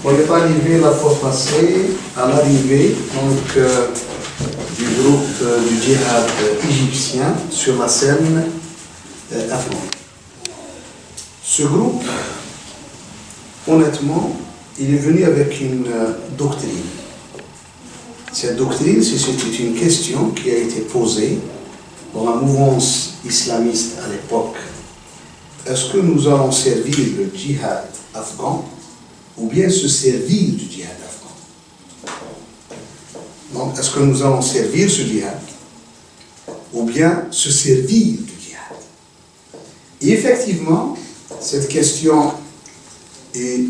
On est arrivé la fois passée à l'arrivée du groupe du djihad égyptien sur la scène afghane. Ce groupe, honnêtement, il est venu avec une doctrine. Cette doctrine, c'était une question qui a été posée dans la mouvance islamiste à l'époque. Est-ce que nous allons servir le djihad afghan ou bien se servir du djihad afghan? Donc, est-ce que nous allons servir ce djihad ou bien se servir du djihad? Et effectivement, cette question est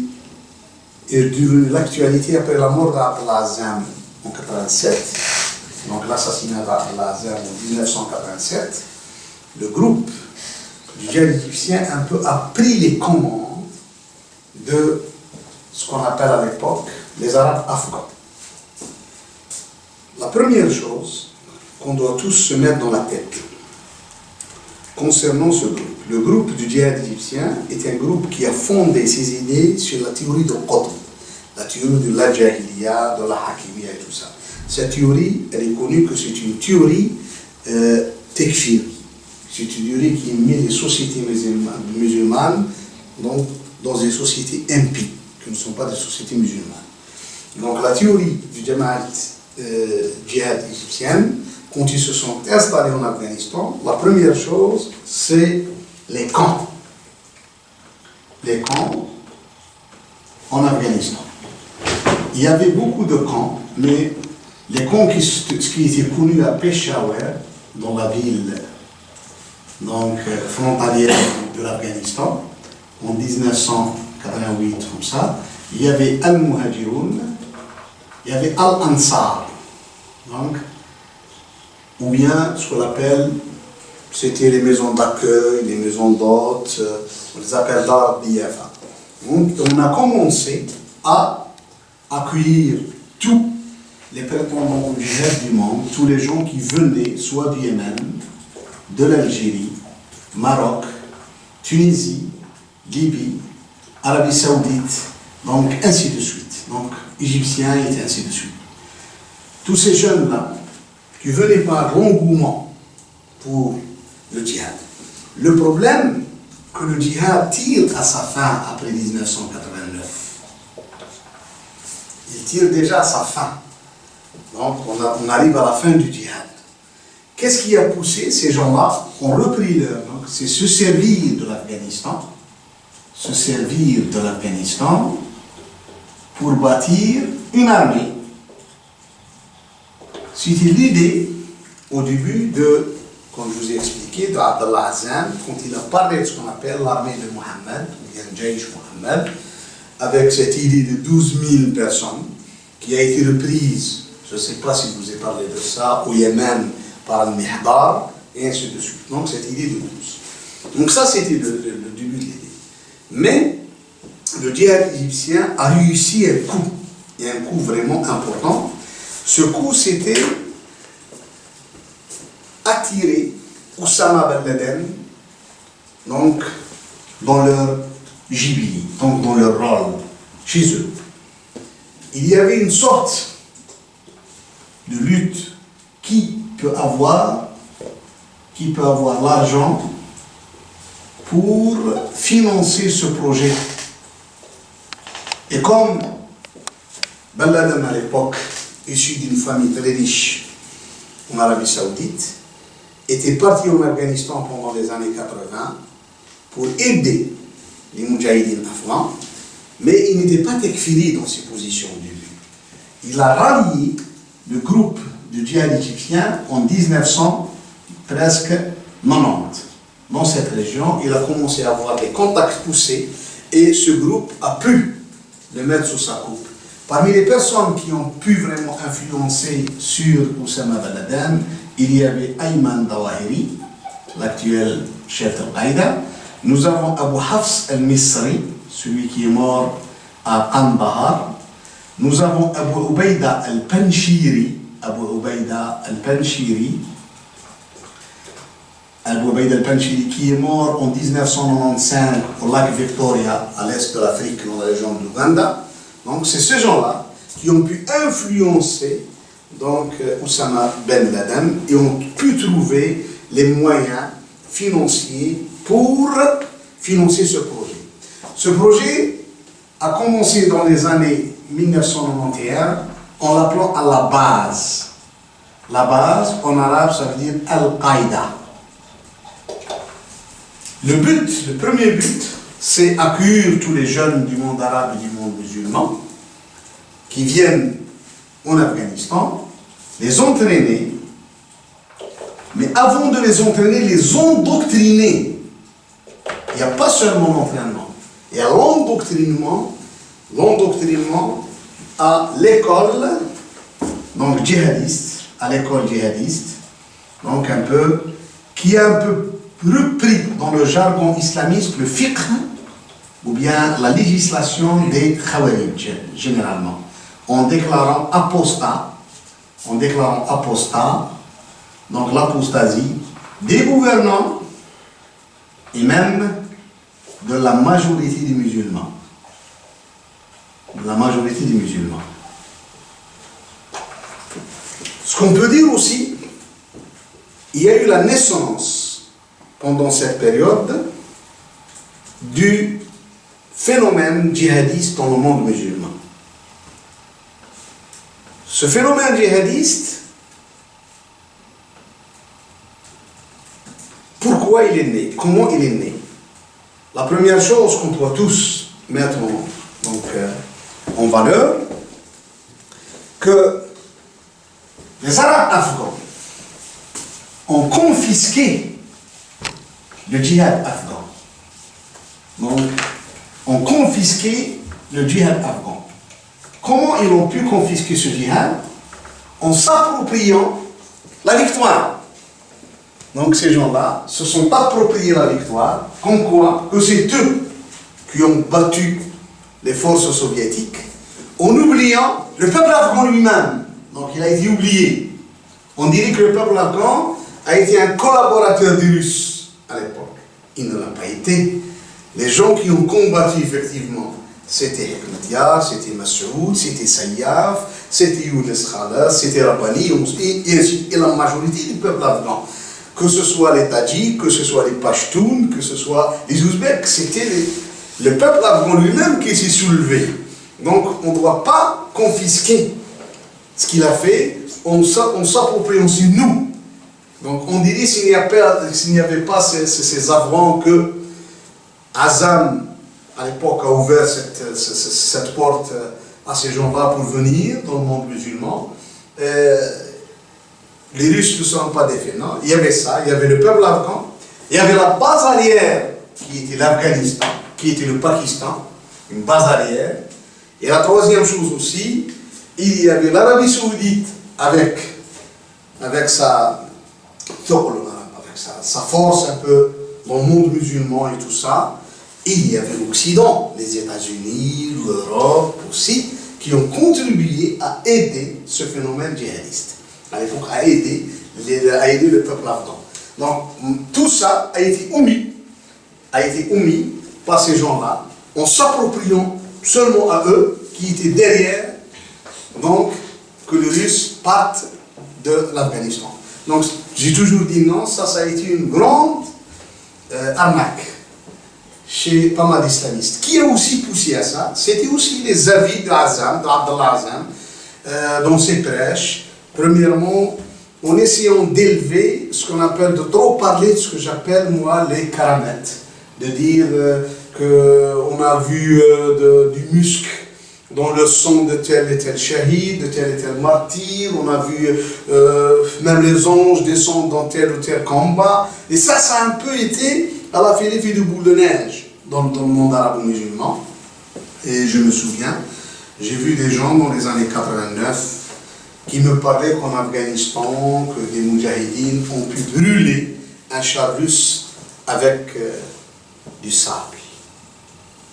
devenue l'actualité après la mort d'Abdel Azam en 1987, donc l'assassinat d'Abdel Azam en 1987. Le groupe du djihad égyptien un peu a pris les commandes de ce qu'on appelle à l'époque les Arabes afghans. La première chose qu'on doit tous se mettre dans la tête concernant ce groupe, le groupe du djihad égyptien est un groupe qui a fondé ses idées sur la théorie de Qutb, la théorie de la Jahiliya, de la Hakimiyya et tout ça. Cette théorie, elle est connue que c'est une théorie tekfir. C'est une théorie qui met les sociétés musulmanes dans des sociétés impies, qui ne sont pas des sociétés musulmanes. Donc la théorie du Jamaat djihad égyptienne, quand ils se sont installés en Afghanistan, la première chose, c'est les camps. Les camps en Afghanistan. Il y avait beaucoup de camps, mais les camps qui étaient connus à Peshawar, dans la ville frontalière de l'Afghanistan, en 1988, comme ça, il y avait Al-Muhajiroun, il y avait Al-Ansar, ou bien ce qu'on appelle, c'était les maisons d'accueil, les maisons d'hôtes, on les appelle Dar Diyafa. Donc on a commencé à accueillir tous les prétendants au djihad du monde, tous les gens qui venaient soit du Yémen, de l'Algérie, Maroc, Tunisie, Libye, Arabie Saoudite, donc ainsi de suite, donc égyptiens et ainsi de suite. Tous ces jeunes-là qui venaient par l'engouement pour le djihad. Le problème que le djihad tire à sa fin après 1989. Il tire déjà à sa fin. Donc on arrive à la fin du djihad. Qu'est-ce qui a poussé ces gens-là ont repris leur... Donc c'est se servir de l'Afghanistan, se servir de l'Afghanistan pour bâtir une armée. C'était l'idée au début de, comme je vous ai expliqué, d'Abdel Azam, quand il a parlé de ce qu'on appelle l'armée de Mohammed, ou bien Jaysh Mohammed, avec cette idée de 12 000 personnes, qui a été reprise, je ne sais pas si je vous ai parlé de ça, au Yémen par Al-Mihdar, et ainsi de suite. Donc cette idée de 12. Donc ça c'était le début de l'idée. Mais le djihad égyptien a réussi un coup, et un coup vraiment important. Ce coup, c'était attirer Oussama Ben Laden donc, dans leur gibier, donc dans leur rôle, chez eux. Il y avait une sorte de lutte qui peut avoir l'argent pour financer ce projet. Et comme Ben Laden à l'époque, issu d'une famille très riche en Arabie Saoudite, était parti en Afghanistan pendant les années 80 pour aider les Moudjahidines afghans, mais il n'était pas tekfiri dans ses positions au début. Il a rallié le groupe du djihad égyptien en 1990. Dans cette région, il a commencé à avoir des contacts poussés et ce groupe a pu le mettre sous sa coupe. Parmi les personnes qui ont pu vraiment influencer sur Oussama Ben Laden, il y avait Ayman Dawahiri, l'actuel chef d'Al-Qaïda. Nous avons Abu Hafs al-Misri, celui qui est mort à Kandahar. Nous avons Abu Ubaida al-Panshiri, Al-Boubaïd al-Panchiri, qui est mort en 1995 au lac Victoria, à l'est de l'Afrique, dans la région de l'Ouganda. Donc c'est ces gens-là qui ont pu influencer donc Oussama Ben Laden et ont pu trouver les moyens financiers pour financer ce projet. Ce projet a commencé dans les années 1991 en l'appelant à la base. La base, en arabe, ça veut dire Al-Qaïda. Le premier but, c'est accueillir tous les jeunes du monde arabe et du monde musulman qui viennent en Afghanistan, les entraîner, mais avant de les entraîner, les endoctriner. Il n'y a pas seulement l'entraînement, il y a l'endoctrinement à l'école, donc djihadiste, à l'école djihadiste, donc qui est un peu repris dans le jargon islamiste, le fiqh, ou bien la législation des khawarij, généralement, en déclarant apostat, donc l'apostasie des gouvernants et même de la majorité des musulmans. Ce qu'on peut dire aussi, il y a eu la naissance pendant cette période du phénomène djihadiste dans le monde musulman. Ce phénomène djihadiste, pourquoi il est né? Comment il est né? La première chose qu'on doit tous mettre en valeur, que les Arabes afghans ont confisqué le djihad afghan. Donc, ont confisqué le djihad afghan. Comment ils ont pu confisquer ce djihad? En s'appropriant la victoire. Donc ces gens-là se sont appropriés la victoire, comme quoi que c'est eux qui ont battu les forces soviétiques, en oubliant le peuple afghan lui-même. Donc il a été oublié. On dirait que le peuple afghan a été un collaborateur des Russes à l'époque. Il ne l'a pas été. Les gens qui ont combattu effectivement, c'était Hekmatyar, c'était Massoud, c'était Sayyaf, c'était Younes Khalas, c'était Rabbani, et la majorité du peuple afghan. Que ce soit les Tadjiks, que ce soit les Pashtuns, que ce soit les Ouzbeks, c'était le peuple afghan lui-même qui s'est soulevé. Donc on ne doit pas confisquer ce qu'il a fait, on s'approprie aussi nous. Donc on dirait s'il n'y avait pas ces Afghans que Azam, à l'époque, a ouvert cette porte à ces gens-là pour venir dans le monde musulman. Les Russes ne sont pas défaits, non? Il y avait ça, il y avait le peuple afghan, il y avait la base arrière qui était l'Afghanistan, qui était le Pakistan, une base arrière. Et la troisième chose aussi, il y avait l'Arabie Saoudite avec sa force un peu dans le monde musulman et tout ça. Et il y avait l'Occident, les États-Unis, l'Europe aussi, qui ont contribué à aider ce phénomène djihadiste. À l'époque, à aider le peuple afghan. Donc, tout ça a été omis par ces gens-là, en s'appropriant seulement à eux, qui étaient derrière, donc, que les Russes partent de l'Afghanistan. Donc, j'ai toujours dit non, ça a été une grande arnaque chez pas mal d'islamistes. Qui a aussi poussé à ça? C'était aussi les avis d'Abdallah Azam, dans ses prêches. Premièrement, en essayant d'élever ce qu'on appelle, de trop parler de ce que j'appelle moi les karamettes, de dire qu'on a vu du musc dans le sang de tel et tel shahid, de tel et tel martyr, on a vu même les anges descendre dans tel ou tel combat, et ça a un peu été à la fin l'effet de boule de neige dans le monde arabo-musulman. Et je me souviens, j'ai vu des gens dans les années 89 qui me parlaient qu'en Afghanistan, que des moudjahidines ont pu brûler un char russe avec du sable.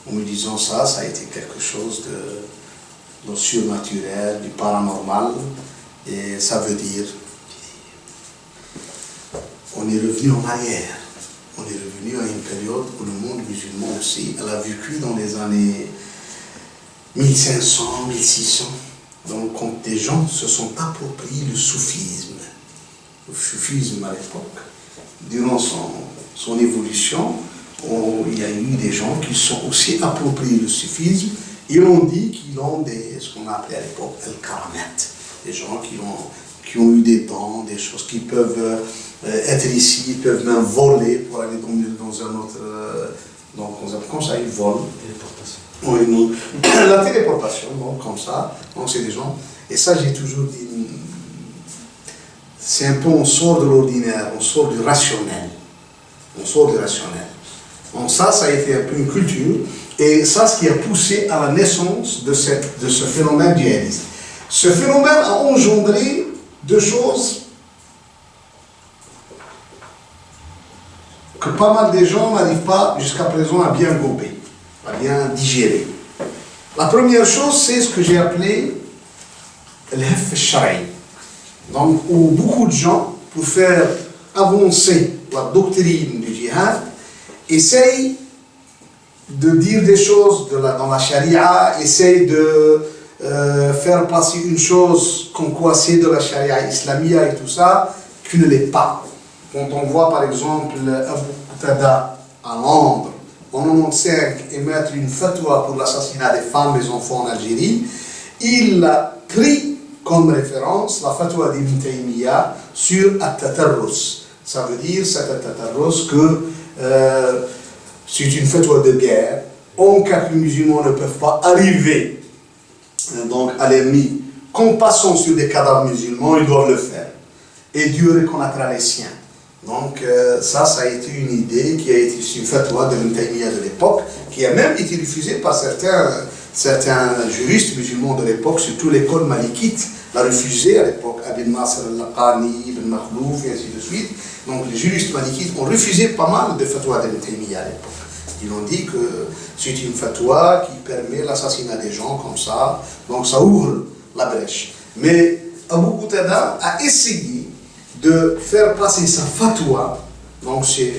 En me disant ça a été quelque chose de surnaturel, du paranormal, et ça veut dire... on est revenu en arrière. On est revenu à une période où le monde musulman aussi, elle a vécu dans les années 1500, 1600. Donc, quand des gens se sont appropriés le soufisme à l'époque, durant son évolution, il y a eu des gens qui sont aussi appropriés le soufisme. Ils ont dit qu'ils ont ce qu'on appelait à l'époque el-karamat, des gens qui ont eu des dons, des choses qui peuvent être ici, ils peuvent même voler pour aller dans un autre. Donc, comme ça, ils volent. Oui, non. La téléportation, donc, comme ça. Donc, c'est des gens. Et ça, j'ai toujours dit, c'est un peu, on sort de l'ordinaire, on sort du rationnel. On sort du rationnel. Donc, ça a été un peu une culture. Et ça, ce qui a poussé à la naissance de ce phénomène djihadiste. Ce phénomène a engendré deux choses que pas mal de gens n'arrivent pas jusqu'à présent à bien gober, à bien digérer. La première chose, c'est ce que j'ai appelé l'hef al-shara'i. Donc, où beaucoup de gens, pour faire avancer la doctrine du djihad, essayent de dire des choses dans la charia, essayent de faire passer une chose comme quoi c'est de la charia islamique et tout ça, qui ne l'est pas. Quand on voit par exemple Abu Qatada à Londres, en 1995, émettre une fatwa pour l'assassinat des femmes et des enfants en Algérie, il a pris comme référence la fatwa d'Ibn Taymiyyah sur At-Tatarrus. Ça veut dire, cet At-Tatarrus, que c'est une fatwa de guerre. En cas que les musulmans ne peuvent pas arriver donc, à l'ennemi, qu'en passant sur des cadavres musulmans, ils doivent le faire. Et Dieu reconnaîtra les siens. Donc ça a été une idée qui a été une fatwa de Ibn Taymiyyah de l'époque, qui a même été refusée par certains juristes musulmans de l'époque, surtout l'école malikite l'a refusée à l'époque, Ibn Nasr al-Laqani, Ibn Makhlouf et ainsi de suite. Donc les juristes malikites ont refusé pas mal de fatwas d'Ibn Taymiyyah à l'époque. Ils ont dit que c'est une fatwa qui permet l'assassinat des gens comme ça, donc ça ouvre la brèche. Mais Abu Qatada a essayé de faire passer sa fatwa, donc c'est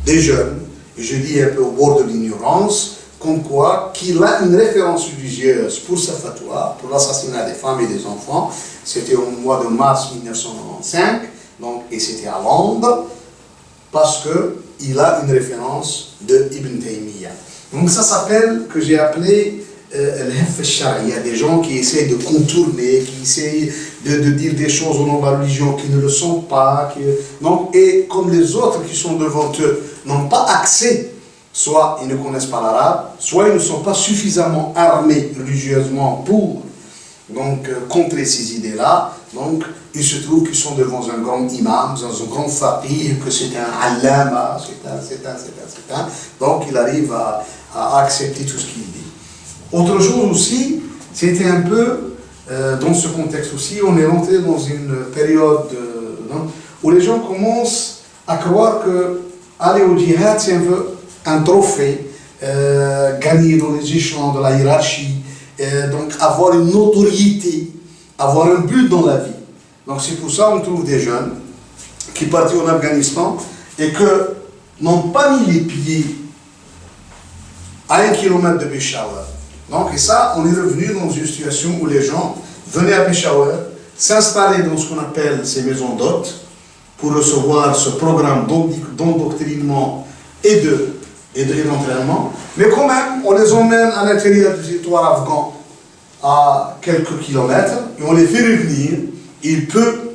des jeunes, et je dis un peu au bord de l'ignorance, comme quoi qu'il a une référence religieuse pour sa fatwa, pour l'assassinat des femmes et des enfants. C'était au mois de mars 1995, donc, et c'était à Londres, parce qu'il a une référence de Ibn Taymiyyah. Donc ça s'appelle, que j'ai appelé l'hef al-shara'i. Il y a des gens qui essayent de contourner, qui essayent de dire des choses au nom de la religion qui ne le sont pas. Donc, et comme les autres qui sont devant eux n'ont pas accès, soit ils ne connaissent pas l'arabe, soit ils ne sont pas suffisamment armés religieusement pour donc, contrer ces idées-là. Donc, il se trouve qu'ils sont devant un grand imam, dans un grand faqih, que c'est un allama, c'est un. Donc, il arrive à accepter tout ce qu'il dit. Autre chose aussi, c'était un peu, dans ce contexte aussi, on est rentré dans une période où les gens commencent à croire que aller au djihad, c'est un trophée, gagner dans les échelons de la hiérarchie, donc avoir une notoriété, avoir un but dans la vie. Donc c'est pour ça qu'on trouve des jeunes qui partent en Afghanistan et que n'ont pas mis les pieds à 1 kilomètre de Peshawar. Donc, et ça, on est revenu dans une situation où les gens venaient à Peshawar, s'installer dans ce qu'on appelle ces maisons d'hôtes, pour recevoir ce programme d'endoctrinement et d'entraînement. Mais quand même, on les emmène à l'intérieur du territoire afghan à quelques kilomètres, et on les fait revenir. Il peut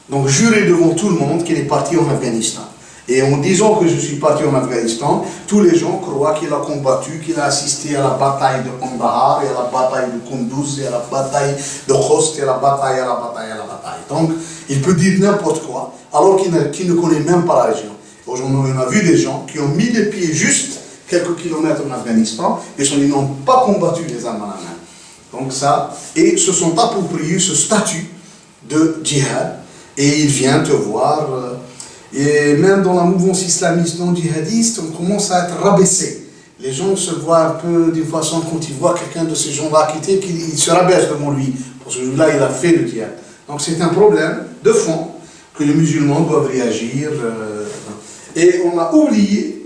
donc jurer devant tout le monde qu'il est parti en Afghanistan. Et en disant que je suis parti en Afghanistan, tous les gens croient qu'il a combattu, qu'il a assisté à la bataille de Kandahar, et à la bataille de Kunduz, et à la bataille de Khost, et à la bataille, à la bataille, à la bataille. Donc, il peut dire n'importe quoi, alors qu'il ne connaît même pas la région. Aujourd'hui, on a vu des gens qui ont mis les pieds juste quelques kilomètres en Afghanistan, et ils n'ont pas combattu les armes à la main. Donc ça, et se sont appropriés ce statut de djihad, et il vient te voir, et même dans la mouvance islamiste non djihadiste, on commence à être rabaissé. Les gens se voient un peu d'une façon, quand ils voient quelqu'un de ces gens-là quitter, qu'ils se rabaissent devant lui, parce que là il a fait le djihad. Donc c'est un problème de fond que les musulmans doivent réagir. Et on a oublié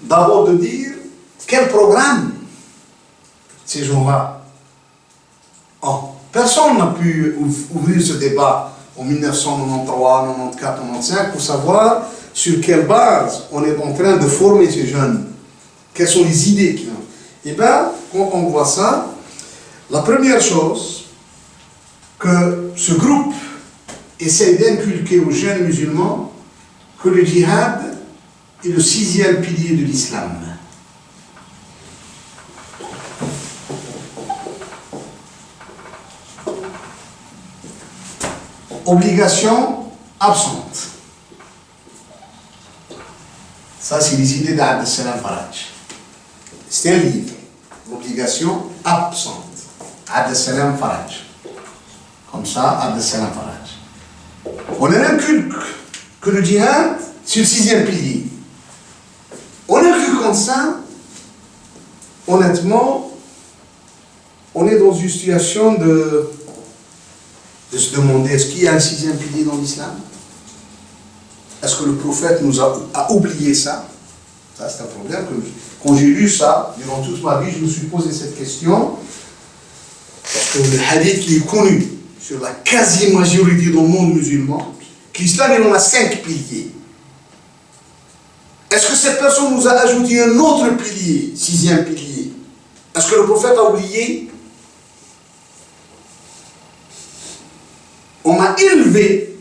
d'abord de dire quel programme ces gens-là ont. Personne n'a pu ouvrir ce débat en 1993, 94, 95 pour savoir sur quelle base on est en train de former ces jeunes. Quelles sont les idées qu'ils ont. Eh bien, quand on voit ça, la première chose que ce groupe essaie d'inculquer aux jeunes musulmans, que le djihad est le 6e pilier de l'islam. Obligation absente. Ça, c'est les idées d'Abd Salam Faraj. C'est un livre. L'obligation absente. Abd Salam Faraj. Comme ça, Abd Salam Faraj. On inculque que le djihad, c'est le 6e pilier. On inculque comme ça, honnêtement, on est dans une situation de se demander, est-ce qu'il y a un 6e pilier dans l'islam? Est-ce que le prophète nous a oublié ça? Ça, c'est un problème. Quand j'ai lu ça, durant toute ma vie, je me suis posé cette question. Parce que le hadith qui est connu sur la quasi-majorité dans le monde musulman, que l'islam, il en a 5 piliers. Est-ce que cette personne nous a ajouté un autre pilier, 6e pilier? Est-ce que le prophète a oublié? On a élevé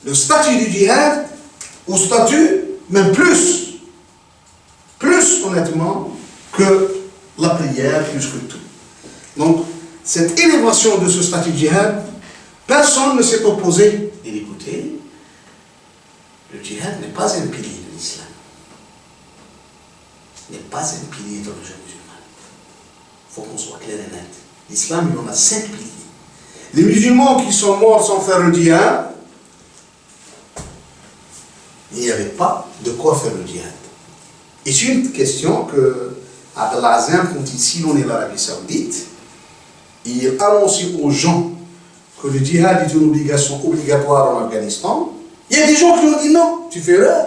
le statut du djihad au statut, même plus honnêtement, que la prière, plus que tout. Donc, cette élévation de ce statut du djihad, personne ne s'est opposé. Et écoutez, le djihad n'est pas un pilier de l'islam. N'est pas un pilier de religion musulmane. Il faut qu'on soit clair et net. L'islam, il en a 5 piliers. Les musulmans qui sont morts sans faire le djihad, il n'y avait pas de quoi faire le djihad. Et c'est une question que Abdallah Azam, quand il sillonnait l'Arabie Saoudite, il annonçait aux gens que le djihad est une obligation obligatoire en Afghanistan. Il y a des gens qui ont dit non, tu fais erreur.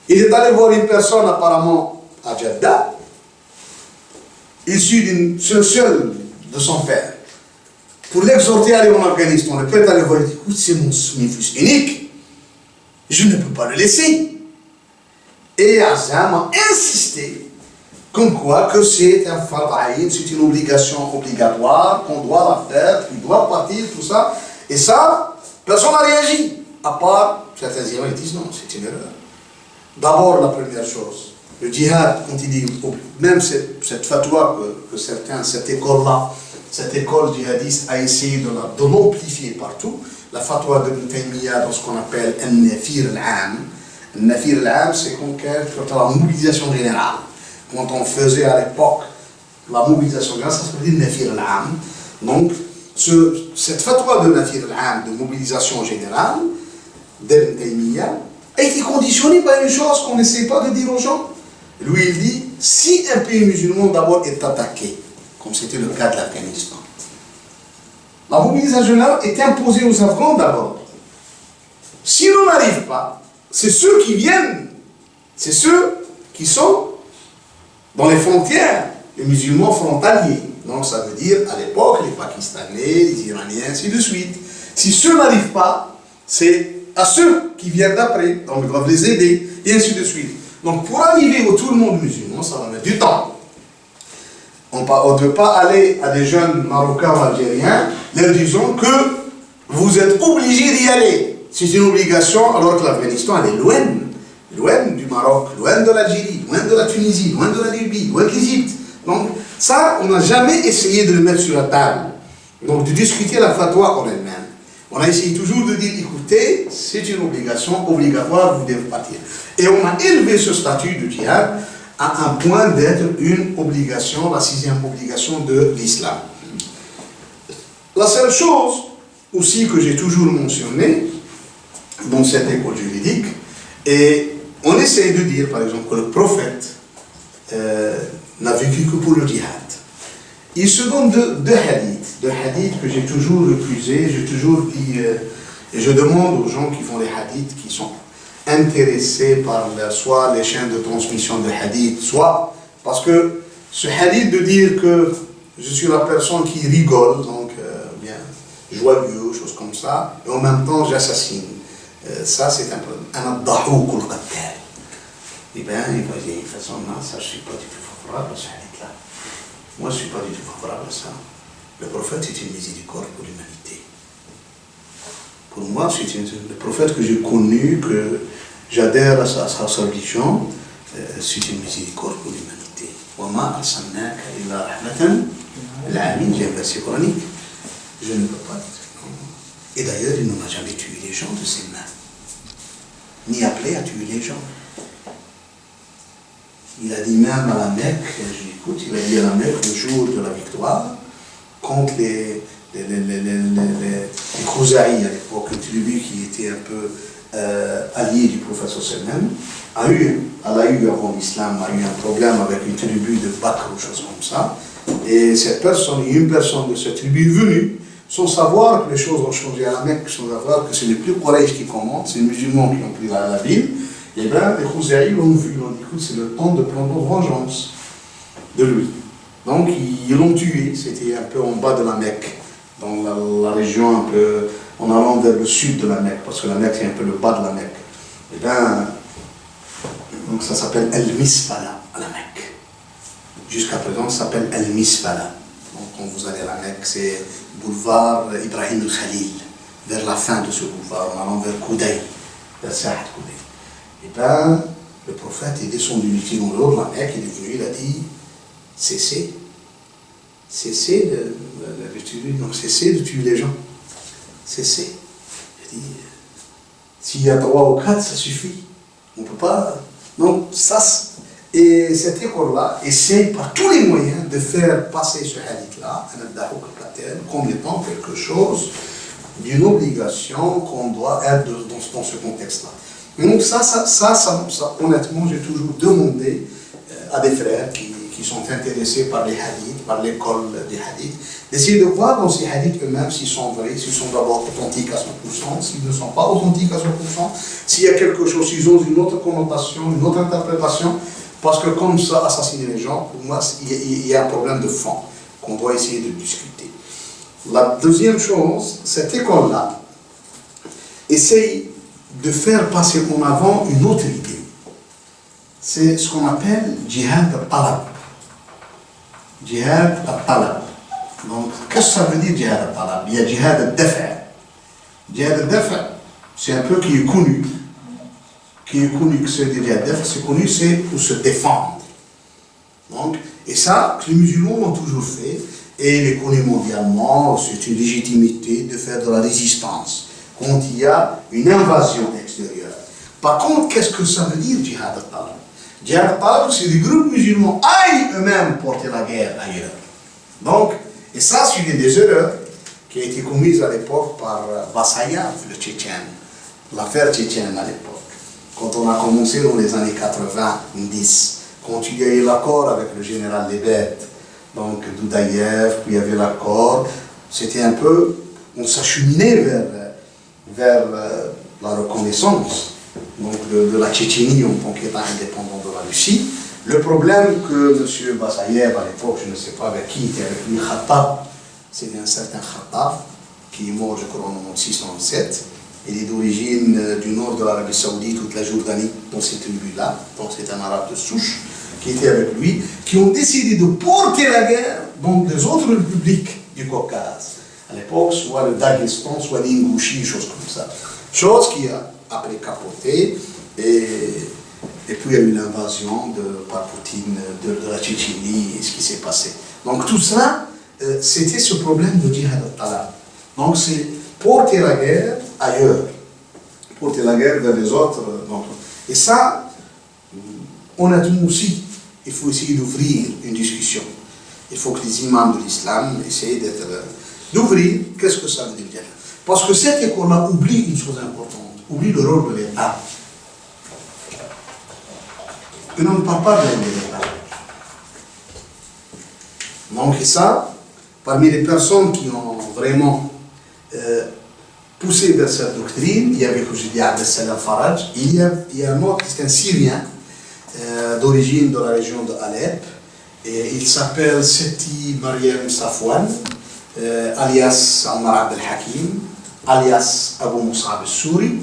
Il est allé voir une personne apparemment à Jeddah, issu seul de son père, pour l'exhorter à aller en Afghanistan. Le père est allé voir et dit, écoute, c'est mon fils unique, je ne peux pas le laisser. Et Azam a insisté, comme quoi que c'est un fardaïd, c'est une obligation obligatoire, qu'on doit la faire, qu'il doit partir, tout ça. Et ça, personne n'a réagi, à part certains imams qui disent non, c'est une erreur. D'abord, la première chose, le djihad, quand il dit, même cette fatwa que certains, cette école-là, cette école djihadiste a essayé de l'amplifier partout, la fatwa de Ibn Taymiyyah dans ce qu'on appelle un nafir al-am. Un nafir al-am, c'est quand la mobilisation générale. Quand on faisait à l'époque la mobilisation générale, ça s'appelait nafir al-am. Donc, cette fatwa de nafir al-am, de mobilisation générale, d'Ibn Taymiyyah, a été conditionnée par une chose qu'on n'essaie pas de dire aux gens. Lui, il dit, si un pays musulman d'abord est attaqué, comme c'était le cas de l'Afghanistan, la mobilisation générale est imposée aux Afghans d'abord. Si l'on n'arrive pas, c'est ceux qui viennent, c'est ceux qui sont dans les frontières, les musulmans frontaliers. Donc ça veut dire, à l'époque, les Pakistanais, les Iraniens, ainsi de suite. Si ceux n'arrivent pas, c'est à ceux qui viennent d'après, donc ils doivent les aider, et ainsi de suite. Donc pour arriver au tout le monde musulman, ça va mettre du temps. On ne peut pas aller à des jeunes Marocains ou Algériens, leur disant que vous êtes obligés d'y aller. C'est une obligation, alors que l'Afghanistan, elle est loin du Maroc, loin de l'Algérie, loin de la Tunisie, loin de la Libye, loin de l'Égypte. Donc ça, on n'a jamais essayé de le mettre sur la table. Donc de discuter la fatwa en elle-même. On a essayé toujours de dire, écoutez, c'est une obligation obligatoire, vous devez partir. Et on a élevé ce statut de djihad à un point d'être une obligation, la 6e obligation de l'islam. La seule chose aussi que j'ai toujours mentionnée dans cette école juridique, et on essaie de dire par exemple que le prophète n'a vécu que pour le djihad. il se donne deux hadiths que j'ai toujours refusés, j'ai toujours dit, et je demande aux gens qui font les hadiths, qui sont intéressés par soit les chaînes de transmission de hadiths, soit parce que ce hadith de dire que je suis la personne qui rigole, donc bien joyeux, choses comme ça, et en même temps j'assassine. Ça c'est un problème. Eh bien, il va dire, de toute façon, non, ça je ne suis pas du tout favorable à ce hadith-là. Moi je ne suis pas du tout favorable à ça. Le prophète est une miséricorde pour l'humanité. Pour moi, c'est le prophète que j'ai connu, que j'adhère à sa religion, c'est une miséricorde pour l'humanité. J'ai un verset coranique. Je ne peux pas dire. Et d'ailleurs, il n'en a jamais tué les gens de ses mains, ni appelé à tuer les gens. Il a dit même à la Mecque, j'écoute, il a dit à la Mecque le jour de la victoire, contre les Khouzaïs à l'époque, une tribu qui était un peu alliée du prophète sallam, elle a eu avant l'islam, a eu un problème avec une tribu de Bakr ou choses comme ça, et cette personne, une personne de cette tribu est venue, sans savoir que les choses ont changé à la Mecque, sans savoir que ce n'est plus Quraysh qui commande, c'est les musulmans qui ont pris la ville, et bien les Khouzaïs l'ont vu, ils ont dit écoute, c'est le temps de prendre vengeance de lui. Donc ils l'ont tué, c'était un peu en bas de la Mecque, dans la région un peu, en allant vers le sud de la Mecque, parce que la Mecque c'est un peu le bas de la Mecque. Et bien, donc ça s'appelle El-Misfala à la Mecque. Jusqu'à présent, ça s'appelle El-Misfala. Donc quand vous allez à la Mecque, c'est boulevard Ibrahim el-Khalil, vers la fin de ce boulevard, en allant vers Koudaï, vers Saad Koudaï. Et bien, le prophète est descendu du tir de la Mecque, il est venu, il a dit cessez de tuer les gens. Cessez. Il dit, s'il y a 3 ou 4, ça suffit. On ne peut pas. Donc, ça, et cette école-là essaye par tous les moyens de faire passer ce hadith-là, comme étant quelque chose d'une obligation qu'on doit être dans ce contexte-là. Donc, ça, honnêtement, j'ai toujours demandé à des frères qui sont intéressés par les hadiths, par l'école des hadiths, d'essayer de voir dans ces hadiths eux-mêmes s'ils sont vrais, s'ils sont d'abord authentiques à 100%, s'ils ne sont pas authentiques à 100%, s'il y a quelque chose, s'ils ont une autre connotation, une autre interprétation, parce que comme ça, assassiner les gens, pour moi, il y a un problème de fond qu'on doit essayer de discuter. La deuxième chose, cette école-là essaye de faire passer en avant une autre idée. C'est ce qu'on appelle jihad al-talab. Jihad al-talab. Donc, qu'est-ce que ça veut dire jihad al-talab? Il y a jihad al-dafa'. Jihad al-dafa', c'est un peu qui est connu que c'est le jihad al-dafa', c'est connu, c'est pour se défendre. Donc, et ça, les musulmans l'ont toujours fait, et il est connu mondialement, c'est une légitimité de faire de la résistance quand il y a une invasion extérieure. Par contre, qu'est-ce que ça veut dire jihad al-talab? Jihad al-talab, c'est des groupes musulmans aillent eux-mêmes porter la guerre ailleurs. Donc, et ça, c'est une des erreurs qui a été commise à l'époque par Bassayev, le Tchétchène, l'affaire tchétchène à l'époque. Quand on a commencé dans les années 90, quand il y a eu l'accord avec le général Lebed, donc Doudaïev, puis il y avait l'accord, c'était un peu, on s'acheminait vers la reconnaissance donc de la Tchétchénie en tant qu'État indépendant de la Russie. Le problème que M. Bassayev, à l'époque, je ne sais pas avec qui était avec lui, Khattab, c'était un certain Khattab, qui est mort, je crois, en 1997. Il est d'origine du nord de l'Arabie Saoudite ou de la Jordanie, dans cette tribu-là. Donc c'est un arabe de souche qui était avec lui, qui ont décidé de porter la guerre dans les autres républiques du Caucase. À l'époque, soit le Daghestan, soit l'Ingouchie, choses comme ça. Chose qui a après capoté, et puis il y a eu l'invasion par Poutine de la Tchétchénie et ce qui s'est passé. Donc tout ça, c'était ce problème de jihad al-talab. Donc c'est porter la guerre ailleurs, porter la guerre vers les autres. Et ça, honnêtement aussi, il faut essayer d'ouvrir une discussion. Il faut que les imams de l'islam essayent d'ouvrir qu'est-ce que ça veut dire. Parce que cette école-là oublie une chose importante, oublie le rôle de l'État. Et on ne parle pas de l'État. Donc ça, parmi les personnes qui ont vraiment poussé vers cette doctrine, il y avait, comme je dis, Abdel Salam Faraj, il y a un autre, c'est un Syrien d'origine de la région de Alep, et il s'appelle Seti Mariam Safwan, alias Ammar Abdel Hakim, alias Abu Musab al-Souri.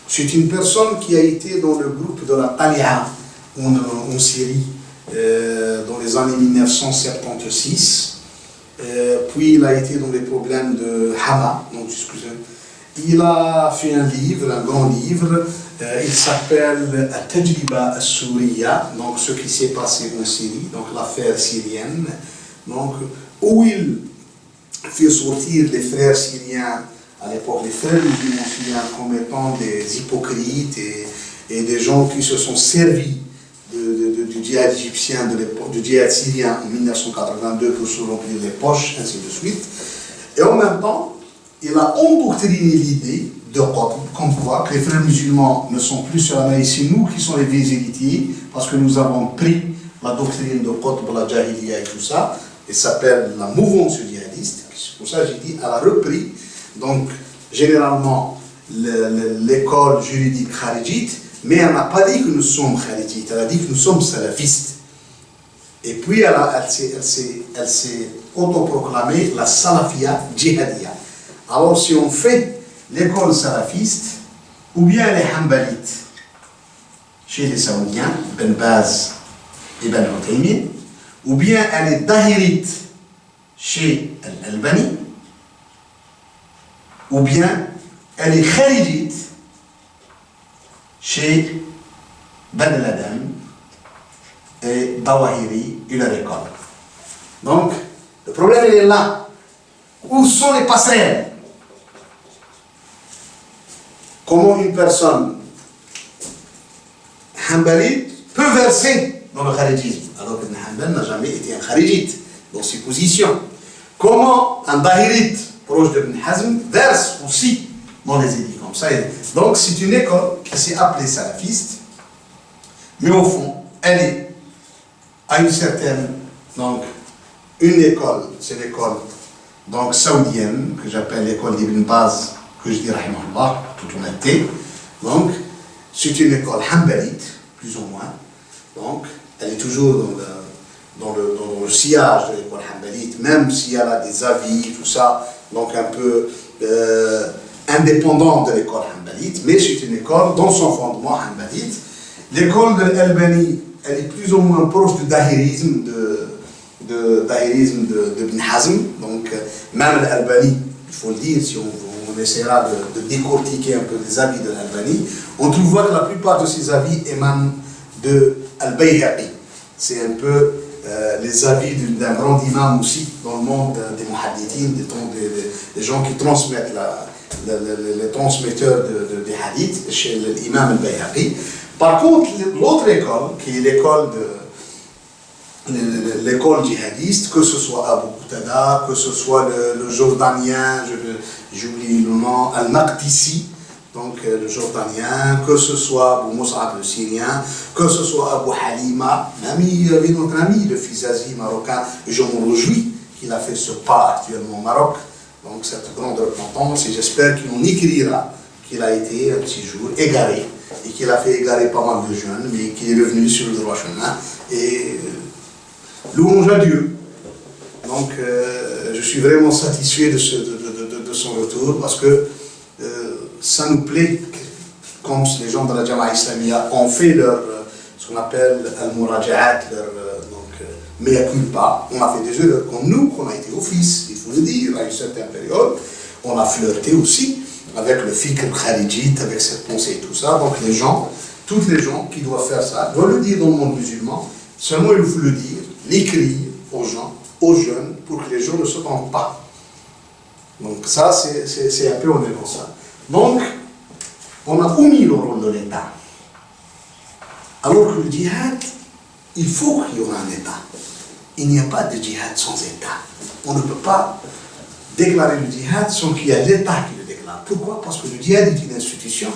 C'est une personne qui a été dans le groupe de la Talia en Syrie dans les années 1976. Puis il a été dans les problèmes de Hama. Donc, il a fait un livre, un grand livre. Il s'appelle Al-Tajriba al-Souriya, donc ce qui s'est passé en Syrie, donc l'affaire syrienne. Donc, où il fait sortir les frères syriens, à l'époque les frères musulmans syriens, comme étant des hypocrites et des gens qui se sont servis du djihad égyptien, du djihad syrien en 1982 pour se remplir les poches, ainsi de suite. Et en même temps, il a endoctriné l'idée de Qutb, comme quoi que les frères musulmans ne sont plus sur la maille, c'est nous qui sommes les vieux héritiers, parce que nous avons pris la doctrine de Qutb, la Jahiliya et tout ça, et ça s'appelle la mouvance djihadiste. C'est pour ça que j'ai dit, elle a repris, donc généralement, l'école juridique kharijite, mais elle n'a pas dit que nous sommes kharijites, elle a dit que nous sommes salafistes. Et puis elle s'est autoproclamée la salafia djihadiya. Alors si on fait l'école salafiste, ou bien les hanbalites chez les saoudiens, Ben Baz et Ben Uthaymin, ou bien elle est dahirite chez Al-Albani, ou bien elle est kharijite chez Ben Laden et Dawahiri et leur école. Donc, le problème il est là. Où sont les passerelles? Comment une personne hanbalite peut verser dans le kharijisme, alors que Hanbal n'a jamais été un kharijite dans ses positions? Comment un dahirite proche de Ibn Hazm verse aussi dans les édits comme ça? Donc c'est une école qui s'est appelée salafiste, mais au fond, elle est à une certaine, donc une école, c'est l'école donc saoudienne, que j'appelle l'école d'Ibn Baz, que je dis rahimahullah, toute honnêteté. Donc c'est une école hanbalite, plus ou moins. Donc elle est toujours dans le sillage de l'école hanbalite, même si elle a des avis, tout ça, donc un peu indépendante de l'école hanbalite, mais c'est une école dans son fondement hanbalite. L'école de l'Albani, elle est plus ou moins proche du dahirisme d'Ibn Hazm. Donc même l'Albani, il faut le dire, si on essaiera de décortiquer un peu les avis de l'Albani, on trouvera que la plupart de ces avis émanent de Al-Bayhaqi. C'est un peu les avis d'un grand imam aussi dans le monde des muhaddithines, des gens qui transmettent les transmetteurs des hadiths chez l'imam Al-Bayhaqi. Par contre, l'autre école, qui est l'école djihadiste, que ce soit Abu Qtada, que ce soit le jordanien, j'oublie le nom, Al-Maqdisi, donc le jordanien, que ce soit Abu Mus'ab le syrien, que ce soit Abu Halima, il y avait notre ami, le Fizazi marocain, et je me réjouis qu'il a fait ce pas actuellement au Maroc, donc cette grande repentance, et j'espère qu'il en écrira qu'il a été un petit jour égaré, et qu'il a fait égarer pas mal de jeunes, mais qu'il est revenu sur le droit chemin, et louange à Dieu. Donc je suis vraiment satisfait de son retour, parce que ça nous plaît, comme les gens de la Jama'a Islamia ont fait ce qu'on appelle al-muraja'at, mea culpa. On a fait des erreurs comme nous, qu'on a été au fils, il faut le dire, à une certaine période. On a flirté aussi avec le fikr kharijite, avec cette pensée et tout ça. Donc les gens, toutes les gens qui doivent faire ça, doivent le dire dans le monde musulman. Seulement il faut le dire, l'écrire aux gens, aux jeunes, pour que les gens ne se trompent pas. Donc ça, c'est un peu, on est dans ça. Donc, on a omis le rôle de l'État. Alors que le djihad, il faut qu'il y ait un État. Il n'y a pas de djihad sans État. On ne peut pas déclarer le djihad sans qu'il y ait l'État qui le déclare. Pourquoi? Parce que le djihad est une institution.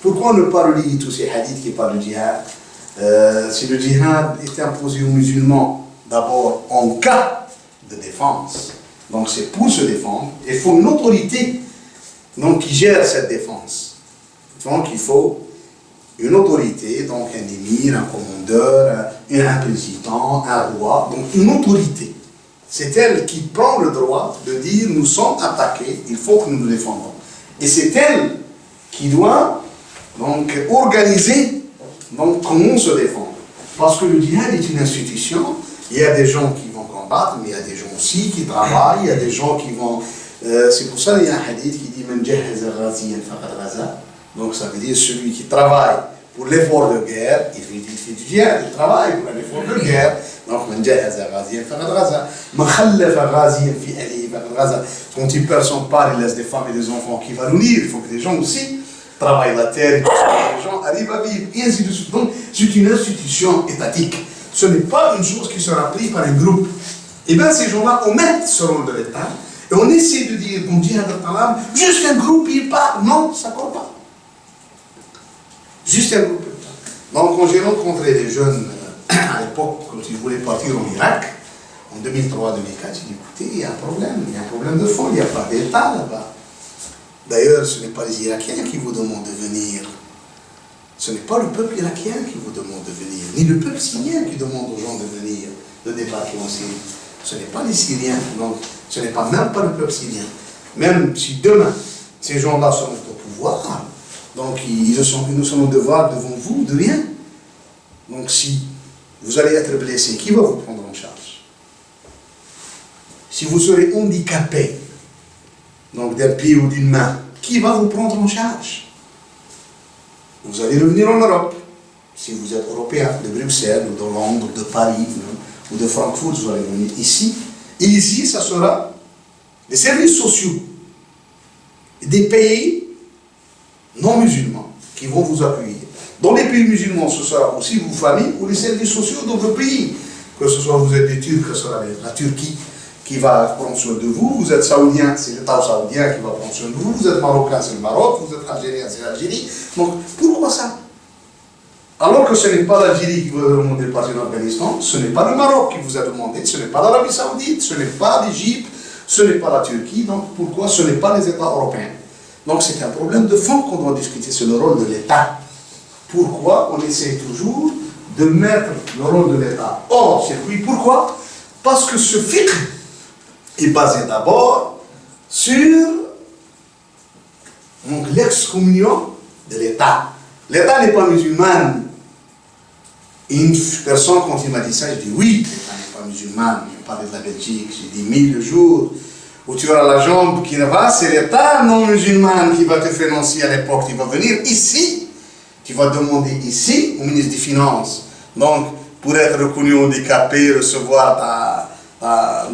Pourquoi ne pas relier tous ces hadiths qui parlent du djihad? Si le djihad était imposé aux musulmans, d'abord en cas de défense. Donc c'est pour se défendre. Il faut une autorité donc, qui gère cette défense. Donc il faut une autorité, donc un émir, un commandeur, un président, un roi, donc une autorité. C'est elle qui prend le droit de dire nous sommes attaqués, il faut que nous nous défendons. Et c'est elle qui doit donc organiser donc, comment se défendre. Parce que le djihad est une institution, il y a des gens qui vont combattre, mais il y a des gens aussi qui travaillent, il y a des gens qui vont... c'est pour ça qu'il y a un hadith qui dit « Man jahaza ghaziyan faqad ghaza ». Donc ça veut dire celui qui travaille pour l'effort de guerre, il fait du djihad, il travaille pour l'effort de guerre. Donc man jahaza ghaziyan faqad ghaza. Man khallafa ghaziyan fi ahlihi faqad ghaza. Quand il perd son part, il laisse des femmes et des enfants qui vont nourrir. Il faut que les gens aussi travaillent la terre, et que les gens arrivent à vivre, et ainsi de suite. Donc c'est une institution étatique. Ce n'est pas une chose qui sera prise par un groupe. Et bien ces gens-là omettent ce rôle de l'État. Et on essaie de dire, on dit à juste un groupe, il part. Non, ça ne colle pas. Juste un groupe. Donc, quand j'ai rencontré les jeunes à l'époque, quand ils voulaient partir en Irak, en 2003-2004, j'ai dit, écoutez, il y a un problème de fond, il n'y a pas d'État là-bas. D'ailleurs, ce n'est pas les Irakiens qui vous demandent de venir. Ce n'est pas le peuple irakien qui vous demande de venir, ni le peuple syrien qui demande aux gens de venir, de débarquer en Syrie. Ce n'est pas les Syriens, donc ce n'est pas même pas le peuple syrien. Même si demain, ces gens-là sont au pouvoir, donc ils sont au devoir devant vous de rien. Donc si vous allez être blessé, qui va vous prendre en charge? Si vous serez handicapé, donc d'un pied ou d'une main, qui va vous prendre en charge? Vous allez revenir en Europe. Si vous êtes européen, de Bruxelles, ou de Londres, ou de Paris, ou de Francfort, vous allez venir ici. Et ici, ça sera les services sociaux des pays non musulmans qui vont vous appuyer. Dans les pays musulmans, ce sera aussi vos familles ou les services sociaux dans vos pays. Que ce soit vous êtes des Turcs, ce sera la Turquie qui va prendre soin de vous. Vous êtes saoudien, c'est l'État saoudien qui va prendre soin de vous. Vous êtes marocain, c'est le Maroc. Vous êtes algérien, c'est l'Algérie. Donc, pourquoi ça? Alors que ce n'est pas l'Algérie qui vous a demandé de partir en Afghanistan, ce n'est pas le Maroc qui vous a demandé, ce n'est pas l'Arabie Saoudite, ce n'est pas l'Égypte, ce n'est pas la Turquie. Donc, pourquoi ce n'est pas les États européens? Donc, c'est un problème de fond qu'on doit discuter, c'est le rôle de l'État. Pourquoi on essaie toujours de mettre le rôle de l'État hors circuit? Pourquoi? Parce que ce fiqh est basé d'abord sur l'excommunion de l'État. L'État n'est pas musulman. Une personne, quand il m'a dit ça, je dis oui, l'État n'est pas musulman. Je parlais de la Belgique, j'ai dit 1000 jours où tu auras la jambe qui ne va, c'est l'État non musulman qui va te financer à l'époque. Tu vas venir ici, tu vas demander ici au ministre des Finances, donc pour être reconnu handicapé, recevoir la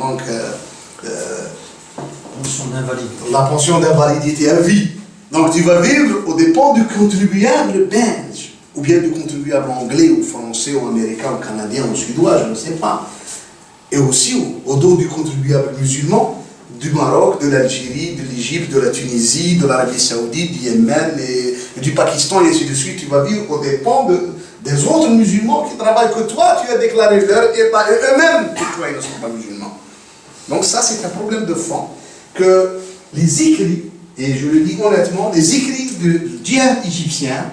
pension d'invalidité à vie. Donc tu vas vivre aux dépens du contribuable belge, ou bien du contribuable anglais, ou français, ou américain, ou canadien, ou suédois, je ne sais pas. Et aussi au dos du contribuable musulman, du Maroc, de l'Algérie, de l'Égypte, de la Tunisie, de l'Arabie Saoudite, du Yémen, et du Pakistan, et ainsi de suite. Tu vas vivre aux dépens des autres musulmans qui travaillent que toi, tu as déclaré leur État, et eux-mêmes, que toi, ils ne sont pas musulmans. Donc ça, c'est un problème de fond, que les écrits, et je le dis honnêtement, les écrits du djihad égyptien,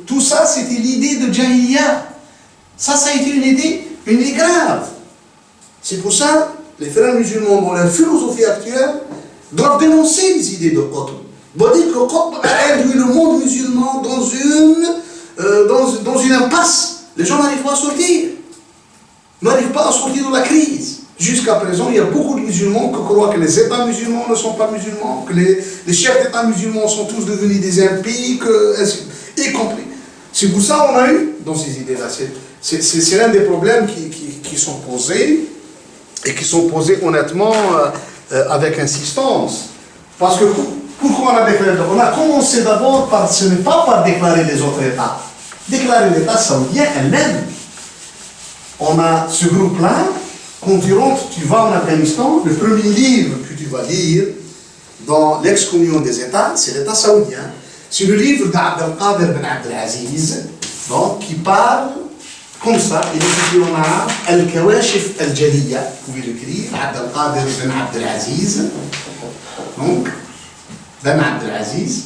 tout ça, c'était l'idée de Jahiliya. Ça a été une idée grave. C'est pour ça, les frères musulmans, dans leur philosophie actuelle, doivent dénoncer les idées de Qutb. Doivent dire que Qutb a induit le monde musulman dans une impasse. Les gens n'arrivent pas à sortir. N'arrivent pas à sortir de la crise. Jusqu'à présent, il y a beaucoup de musulmans qui croient que les États musulmans ne sont pas musulmans, que les chefs d'État musulmans sont tous devenus des impies, y compris. C'est pour ça qu'on a eu dans ces idées-là. C'est l'un des problèmes qui sont posés, et qui sont posés honnêtement avec insistance. Parce que pourquoi on a déclaré? On a commencé d'abord par, ce n'est pas par déclarer les autres États. Déclarer l'État saoudien elle-même. On a ce groupe-là. Quand tu rentres, tu vas en Afghanistan, le premier livre que tu vas lire dans l'excommunion des États, c'est l'État saoudien. C'est le livre d'Abdelkader Ben Abdelaziz, donc qui parle comme ça, il est écrit en arabe, Al-Kawashif Al-Jaliya, vous pouvez l'écrire, Abdelkader Ben Abdelaziz, donc, Ben Abdelaziz,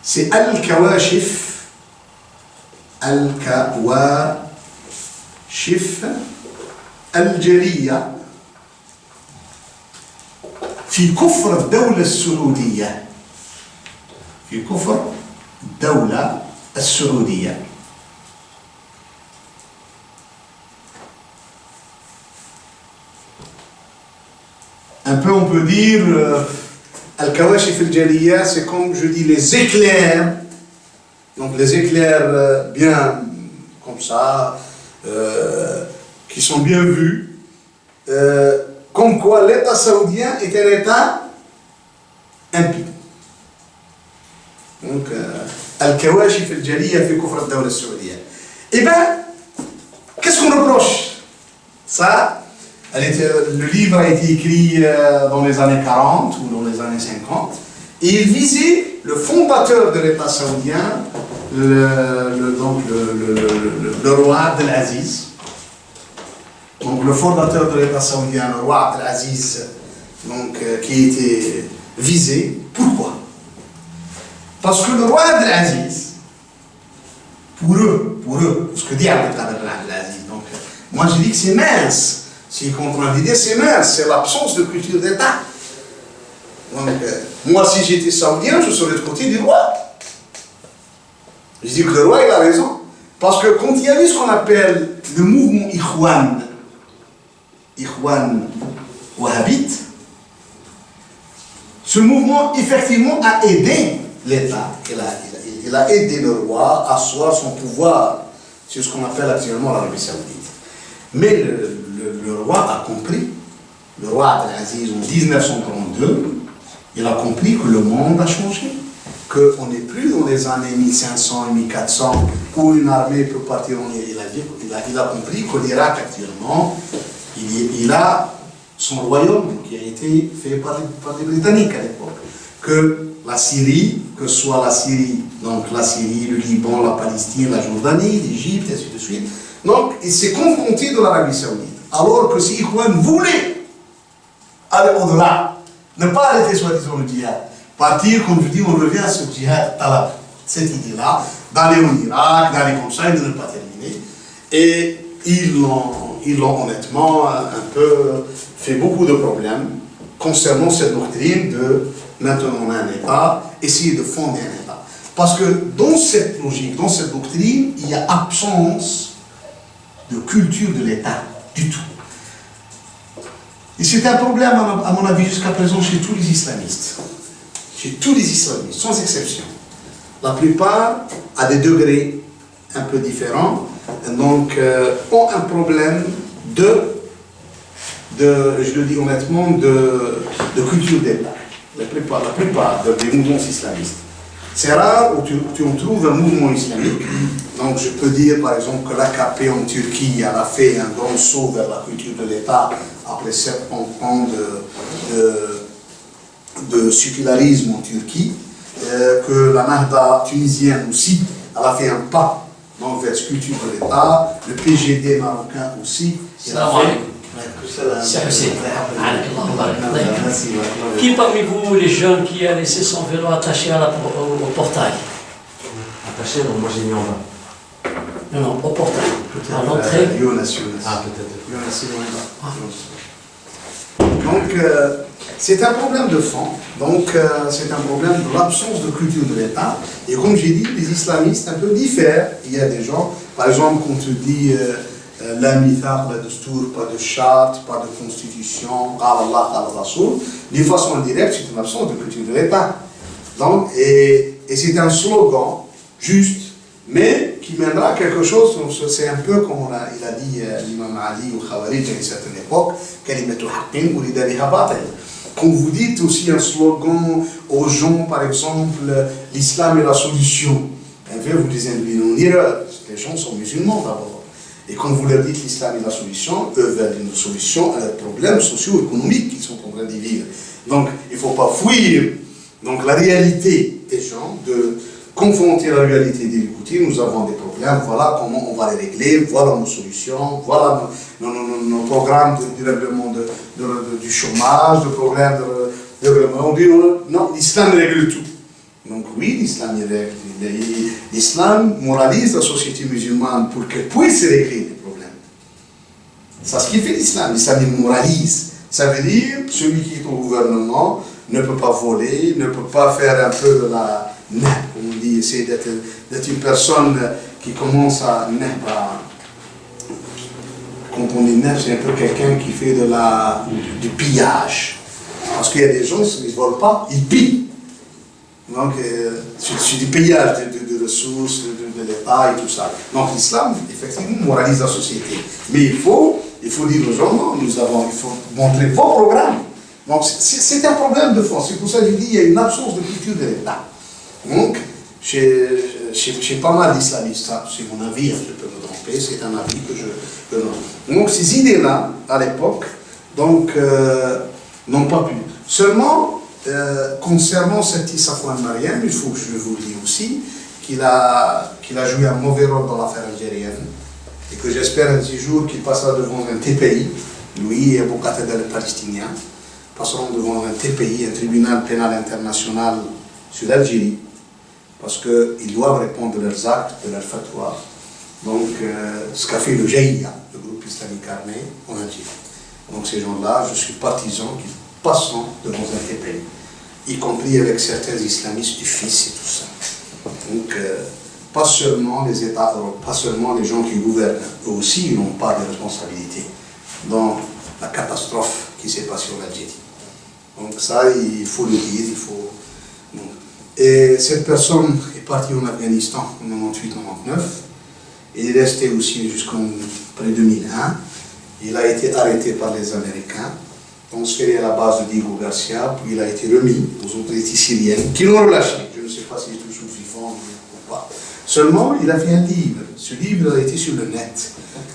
c'est Al-Kawashif, Al-Kawashif Al-Jaliya, في كفر الدولة السعودية في كفر الدولة السعودية un peu on peut dire Al-Kawashif Al-Jaliya, c'est comme je dis les éclairs, donc les éclairs bien comme ça qui sont bien vus, comme quoi l'État saoudien est un État impie. Donc, Al-Kawashif Al-Jaliya fi kufr al-dawla al-Saoudia. Eh bien, qu'est-ce qu'on reproche? Ça, le livre a été écrit dans les années 40 ou dans les années 50, et il visait le fondateur de l'État saoudien, le roi Abdelaziz. Donc le fondateur de l'État saoudien, le roi Abdelaziz, donc, qui était visé. Pourquoi? Parce que le roi Abdelaziz, pour eux, ce que dit Abdelaziz, donc moi je dis que c'est mince. S'il comprend l'idée, c'est mince, c'est l'absence de culture d'État. Donc moi si j'étais saoudien, je serais du côté du roi. Je dis que le roi il a raison. Parce que quand il y a eu ce qu'on appelle le mouvement Ikhwan wahhabite, ce mouvement effectivement a aidé l'État, il a aidé le roi à asseoir son pouvoir sur ce qu'on appelle actuellement l'Arabie Saoudite. Mais le roi a compris, le roi Abdelaziz en 1932, il a compris que le monde a changé, qu'on n'est plus dans les années 1500 et 1400 où une armée peut partir en Irak. Il a compris que l'Irak actuellement, il a son royaume qui a été fait par les Britanniques à l'époque. Que la Syrie, que ce soit la Syrie, donc la Syrie, le Liban, la Palestine, la Jordanie, l'Égypte, ainsi de suite. Donc il s'est confronté de l'Arabie Saoudite. Alors que si Ikhwan voulait aller au-delà, ne pas arrêter soi-disant le djihad, partir, comme je dis, on revient à ce djihad talab, cette idée-là, d'aller en Irak, d'aller comme ça et de ne pas terminer. Et ils l'ont honnêtement un peu fait beaucoup de problèmes concernant cette doctrine de maintenant on a un État, essayer de fonder un État. Parce que dans cette logique, dans cette doctrine, il y a absence de culture de l'État du tout. Et c'est un problème, à mon avis, jusqu'à présent chez tous les islamistes. Chez tous les islamistes, sans exception. La plupart, à des degrés un peu différents, donc ont un problème je le dis honnêtement, de culture d'État. La plupart des mouvements islamistes. C'est rare où tu en trouves un mouvement islamique. Donc je peux dire par exemple que l'AKP en Turquie elle a fait un grand saut vers la culture de l'État après 70 ans de sécularisme en Turquie. Que la Nahda tunisienne aussi, elle a fait un pas vers la culture de l'État. Le PGD marocain aussi. C'est Hussein. Qui parmi vous, les jeunes, qui a laissé son vélo attaché au portail? Attaché, non, moi j'ai mis en bas. Non, au portail. À l'entrée. Ah, peut-être. Donc, c'est un problème de fond. Donc, c'est un problème de l'absence de culture de l'État. Et comme j'ai dit, les islamistes un peu diffèrent. Il y a des gens, par exemple, quand tu dis la mithaq, la destour, pas de charte, pas de constitution, qala Allah, qala Rasoul, d'une façon indirecte, c'est une absence de culture de l'État. Donc, et c'est un slogan juste, mais qui mènera à quelque chose, c'est un peu comme il a dit l'imam Ali ou Khawarij à une certaine époque, kalimatu haqqin urida biha batil. Quand vous dites aussi un slogan aux gens, par exemple, l'islam est la solution, en fait, vous les induisez en erreur. Les gens sont musulmans d'abord. Et quand vous leur dites l'islam est la solution, eux veulent une solution à leurs problèmes socio-économiques qu'ils sont en train de vivre. Donc, il ne faut pas fuir donc, la réalité des gens, de confronter la réalité des écouter. Nous avons des problèmes. problèmes, voilà comment on va les régler, voilà nos solutions, voilà nos programmes de règlement du chômage, de programmes de règlement. On dit non, l'islam règle tout. Donc oui, l'islam règle. L'islam moralise la société musulmane pour qu'elle puisse régler les problèmes. C'est ce qui fait l'islam. L'islam il moralise. Ça veut dire celui qui est au gouvernement ne peut pas voler, ne peut pas faire un peu de la neb, comme on dit, essayer d'être une personne qui commence à neb. Quand on dit neb, c'est un peu quelqu'un qui fait du pillage. Parce qu'il y a des gens, ils ne volent pas, ils pillent. Donc, c'est du pillage de ressources, de l'État et tout ça. Donc, l'islam, effectivement, moralise la société. Mais il faut dire aux gens, non, il faut montrer vos programmes. Donc, c'est un problème de fond. C'est pour ça que je dis qu'il y a une absence de culture de l'État. Donc, chez pas mal d'islamistes, ça, c'est mon avis, je peux me tromper, c'est un avis que je donne. Donc, ces idées-là, à l'époque, n'ont pas pu. Seulement, concernant cet Safwan Mariam, il faut que je vous le dise aussi, qu'il a joué un mauvais rôle dans l'affaire algérienne, et que j'espère un petit jour qu'il passera devant un TPI, lui et Abou Qatada le Palestinien, passeront devant un TPI, un tribunal pénal international sur l'Algérie, parce qu'ils doivent répondre de leurs actes, de leurs fatwas. Donc, ce qu'a fait le GIA, le groupe islamique armé, en Algérie. Donc, ces gens-là, je suis partisan qu'ils passeront devant un TPI, y compris avec certains islamistes du FIS et tout ça. Donc, pas seulement les États, pas seulement les gens qui gouvernent, eux aussi, ils n'ont pas de responsabilité dans la catastrophe qui s'est passée en Algérie. Donc ça, il faut le dire, il faut... Bon. Et cette personne est partie en Afghanistan en 98-99. Il est resté aussi jusqu'en près 2001. Il a été arrêté par les Américains, transféré à la base de Diego Garcia, puis il a été remis aux autorités syriennes qui l'ont relâché. Je ne sais pas s'il est toujours vivant ou pas. Seulement, il a fait un livre. Ce livre a été sur le net.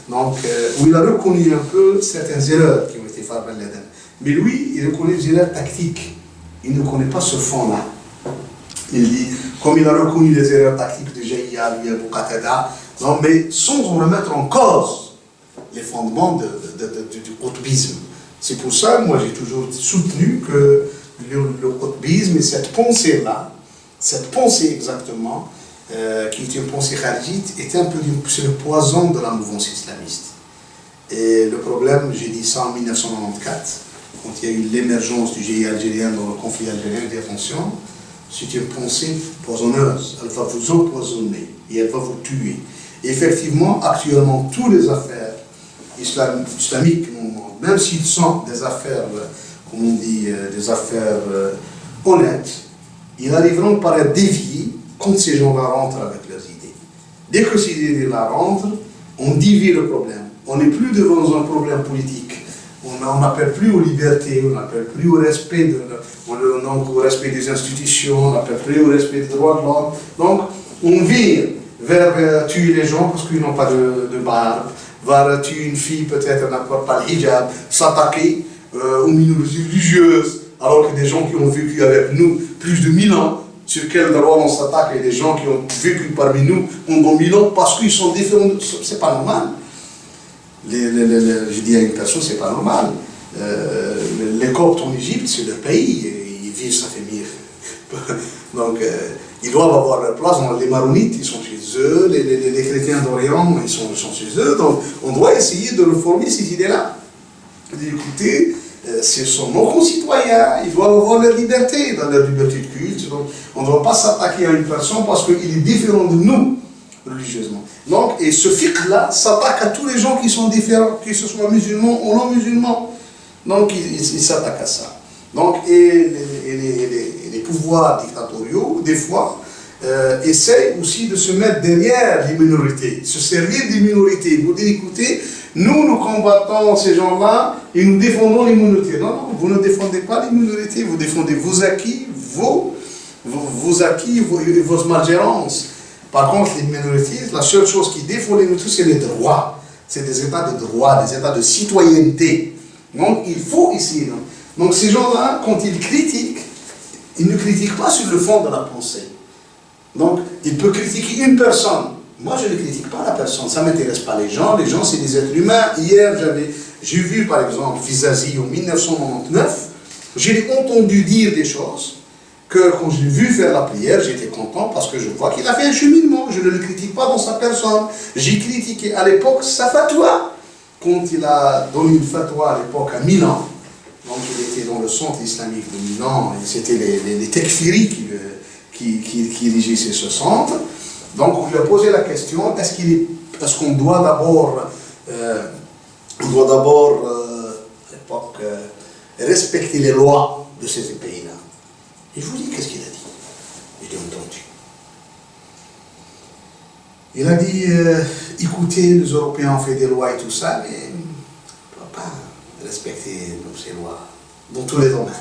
Donc, où il a reconnu un peu certaines erreurs qui ont été faites par l'Éden. Mais lui, il reconnaît des erreurs tactiques. Il ne connaît pas ce fond-là. Il dit, comme il a reconnu les erreurs tactiques de Jaïa, lui, Abou Qatada, non, mais sans en remettre en cause les fondements du qutbisme. C'est pour ça que moi j'ai toujours soutenu que le qutbisme et cette pensée-là, cette pensée exactement, qui est une pensée kharijite, est un peu le poison de la mouvance islamiste. Et le problème, j'ai dit ça en 1994, quand il y a eu l'émergence du GIA algérien dans le conflit algérien, j'ai dit attention, c'est une pensée poisonneuse, elle va vous empoisonner et elle va vous tuer. Et effectivement, actuellement, toutes les affaires islamiques, même s'ils sont des affaires, comme on dit, des affaires honnêtes, ils arriveront par être déviés quand ces gens-là rentrent avec leurs idées. Dès que ces idées-là rentrent, on dévie le problème. On n'est plus devant un problème politique. On n'appelle plus aux libertés, on n'appelle plus au respect, au respect des institutions, on n'appelle plus au respect des droits de l'homme. Donc, on vire vers tuer les gens parce qu'ils n'ont pas de barbe, vers tuer une fille peut-être n'importe pas le hijab, s'attaquer aux minorités religieuses, alors que des gens qui ont vécu avec nous plus de 1000 ans, sur quel droit on s'attaque, et des gens qui ont vécu parmi nous pendant 1000 ans parce qu'ils sont différents, c'est pas normal. Je dis à une personne, c'est pas normal. Les Coptes en Égypte, c'est leur pays, ils vivent, ça fait mieux. Donc, ils doivent avoir leur place. Les Maronites, ils sont chez eux, les chrétiens d'Orient, ils sont chez eux. Donc, on doit essayer de reformer ces idées-là. Écoutez, ce sont nos concitoyens, ils doivent avoir leur liberté, dans leur liberté de culte. Donc, on ne doit pas s'attaquer à une personne parce qu'il est différent de nous, religieusement. Donc, et ce fiqh-là s'attaque à tous les gens qui sont différents, que ce soit musulmans ou non musulmans. Donc, il s'attaque à ça. Donc, et les pouvoirs dictatoriaux, des fois, essayent aussi de se mettre derrière les minorités, se servir des minorités. Vous dites, écoutez, nous combattons ces gens-là et nous défendons les minorités. Non, non, vous ne défendez pas les minorités, vous défendez vos acquis, vos acquis et vos margérances. Par contre, les minorités, la seule chose qui défend les minorités, c'est les droits. C'est des états de droit, des états de citoyenneté. Donc, il faut ici. Donc, ces gens-là, quand ils critiquent, ils ne critiquent pas sur le fond de la pensée. Donc, il peut critiquer une personne Moi, je ne critique pas la personne, ça ne m'intéresse pas les gens c'est des êtres humains. Hier, j'ai vu par exemple Fizazi en 1999, j'ai entendu dire des choses que quand je l'ai vu faire la prière, j'étais content parce que je vois qu'il a fait un cheminement. Je ne le critique pas dans sa personne. J'ai critiqué à l'époque sa fatwa. Quand il a donné une fatwa à l'époque à Milan, donc il était dans le centre islamique de Milan, et c'était les tekfiris qui régissaient ce centre. Donc on lui a posé la question, est-ce qu'on doit d'abord, à l'époque, respecter les lois de ces pays-là? Et je vous dis qu'est-ce qu'il a dit. J'ai entendu. Il a dit, écoutez, les Européens ont fait des lois et tout ça, mais on ne doit pas respecter ces lois dans tous les domaines.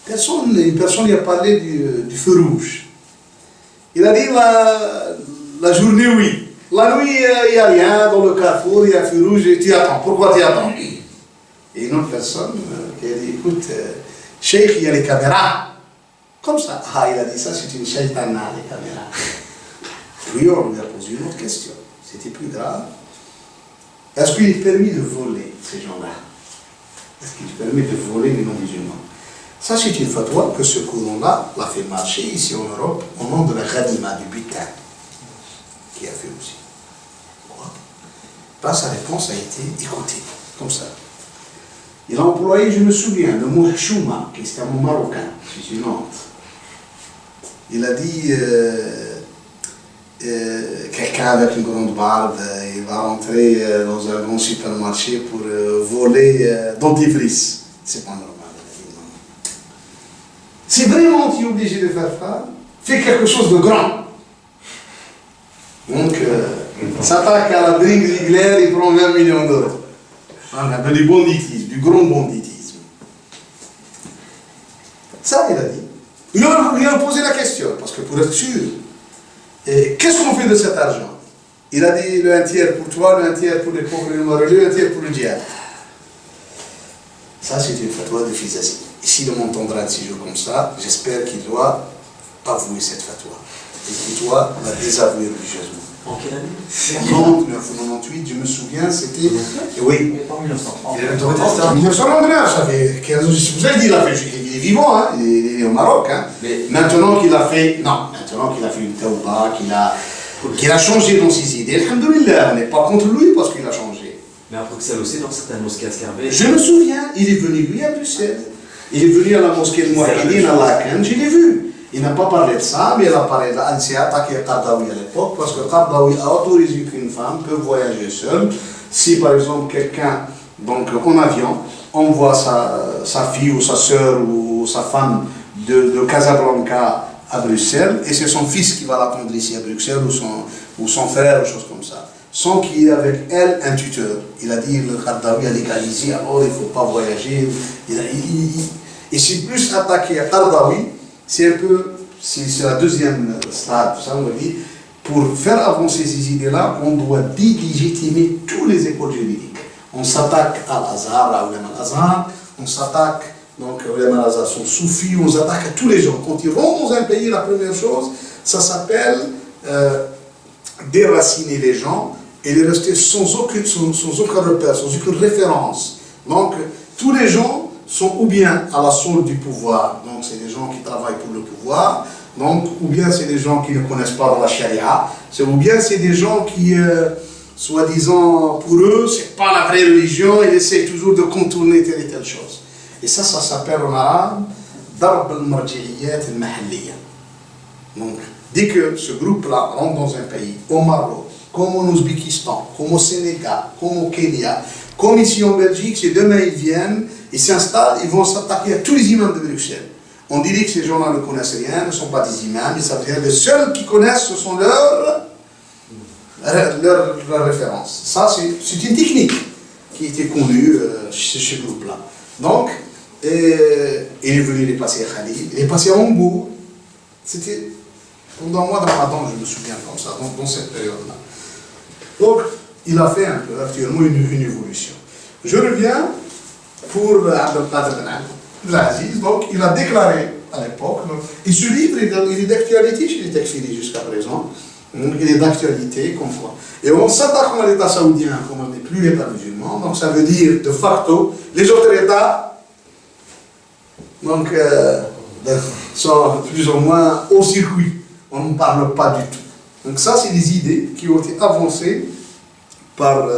Une personne lui a parlé du feu rouge. Il a dit la journée, oui. La nuit, il n'y a rien dans le carrefour, il y a un feu rouge et tu attends. Pourquoi tu attends? Et une autre personne qui a dit, écoute, Cheikh, il y a les caméras. Comme ça. Ah, il a dit ça, c'est une shaitana, les caméras. Lui, on lui a posé une autre question. C'était plus grave. Est-ce qu'il est permis de voler ces gens-là? Est-ce qu'il est permis de voler les non-musulmans? Ça, c'est une fatwa que ce courant-là l'a fait marcher ici en Europe au nom de la Ghadima, du butin, qui a fait aussi. Quoi? Sa réponse a été écoutée, comme ça. Il a employé, je me souviens, le mot chouma, qui est un mot marocain, c'est une honte. Il a dit quelqu'un avec une grande barbe, il va rentrer dans un grand supermarché pour voler dentifrice. C'est pas normal. Si vraiment tu es obligé de faire ça, fais quelque chose de grand. Donc, s'attaque à la Bring Ziegler, il prend 20 millions d'euros. On appelle du banditisme, du grand banditisme. Ça, il a dit. Il lui a posé la question, parce que pour être sûr, qu'est-ce qu'on fait de cet argent? Il a dit le un tiers pour toi, le un tiers pour les pauvres et les malheureux, le un tiers pour le djihad. Ça, c'est une fatwa de Fizazi. Et s'il m'entendra de ces jours comme ça, j'espère qu'il doit avouer cette fatwa. Et qu'il doit la désavouer religieusement. En quelle année? 99 ou 98, je me souviens, c'était... Oui. Pas en 1930. En 1999, ça fait 15 ans. Vous avez dit, il est vivant, hein, il est au Maroc. Hein. Mais maintenant qu'il a fait... Non, maintenant qu'il a fait une tawba, qu'il a changé dans ses idées, alhamdoulilah, on n'est pas contre lui parce qu'il a changé. Mais à Bruxelles aussi, dans certaines mosquées à Scarbeck. Je me souviens, il est venu, lui, à Bruxelles. Il est venu à la mosquée de Mouahidine à Laken, je l'ai vu. Il n'a pas parlé de ça, mais il a parlé de s'est attaqué à Qardawi à l'époque, parce que Qardawi a autorisé qu'une femme peut voyager seule. Si par exemple quelqu'un, donc en avion, envoie sa fille ou sa soeur ou sa femme de Casablanca à Bruxelles, et c'est son fils qui va l'attendre ici à Bruxelles, ou son frère, ou chose comme ça, sans qu'il y ait avec elle un tuteur. Il a dit le Qardawi a légalisé, alors il ne faut pas voyager. Et c'est plus attaqué à Qardawi. C'est un peu, c'est la deuxième stade, ça on dit, pour faire avancer ces idées-là, on doit délégitimer toutes les écoles juridiques. On s'attaque à Al-Azhar, à Ulama Al-Azhar, on s'attaque, donc Ulama Al-Azhar sont soufis, on s'attaque à tous les gens. Quand ils vont dans un pays, la première chose, ça s'appelle déraciner les gens et les rester sans aucun repère, sans aucune référence. Donc, tous les gens sont ou bien à la solde du pouvoir, donc c'est des gens qui travaillent pour le pouvoir, donc, ou bien c'est des gens qui ne connaissent pas la charia, ou bien c'est des gens qui, soi-disant, pour eux, c'est pas la vraie religion, ils essaient toujours de contourner telle et telle chose. Et ça s'appelle en arabe Darb al-Marji'iyat al-Mahalliya. Donc, dès que ce groupe-là rentre dans un pays, au Maroc, comme en Ouzbékistan, comme au Sénégal, comme au Kenya, comme ici en Belgique, si demain ils viennent, ils s'installent, ils vont s'attaquer à tous les imams de Bruxelles. On dirait que ces gens-là ne connaissent rien, ne sont pas des imams, ils savent rien. Les seuls qui connaissent, ce sont leurs références. Ça, c'est une technique qui était connue chez ce groupe-là. Donc, il est venu les passer à Khalid, il est passé à Hambourg. C'était pendant le mois de Ramadan, je me souviens comme ça, dans cette période-là. Donc, il a fait un peu actuellement une évolution. Je reviens pour Abdelkader Ben Aziz, donc il a déclaré à l'époque, et ce livre il est d'actualité chez les Tekfiris jusqu'à présent, Donc il est d'actualité, comme quoi. Et on s'attaque à l'État saoudien, comme on n'est plus l'État musulman, donc ça veut dire, de facto, les autres États, donc, sont plus ou moins au circuit. On ne parle pas du tout. Donc ça, c'est des idées qui ont été avancées par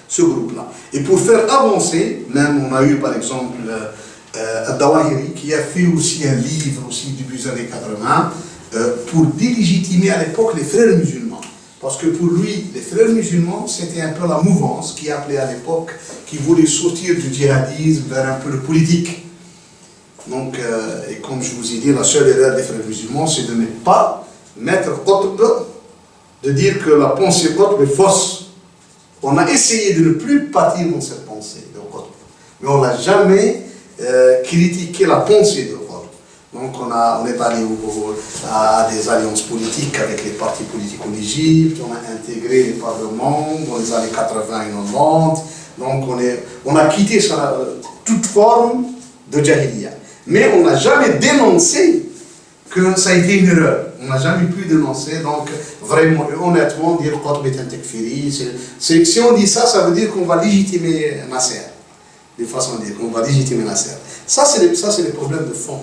ce groupe-là. Et pour faire avancer, même on a eu par exemple Al-Dawahiri qui a fait aussi un livre aussi début des années 80 pour délégitimer à l'époque les frères musulmans. Parce que pour lui, les frères musulmans, c'était un peu la mouvance qui appelait à l'époque, qui voulait sortir du djihadisme vers un peu le politique. Donc, et comme je vous ai dit, la seule erreur des frères musulmans, c'est de ne pas mettre Qutb, de dire que la pensée Qutb est fausse. On a essayé de ne plus partir dans cette pensée de Qutb, mais on n'a jamais critiqué la pensée de Qutb. Donc on est allé à des alliances politiques avec les partis politiques en Égypte, on a intégré les parlements dans les années 80 et 90, donc on a quitté toute forme de jahiliya. Mais on n'a jamais dénoncé que ça a été une erreur. On n'a jamais pu dénoncer, donc vraiment, honnêtement, dire Qutb est un takfiri. Si on dit ça, ça veut dire qu'on va légitimer Nasser. De façon à dire qu'on va légitimer Nasser. Ça, c'est les problèmes de fond.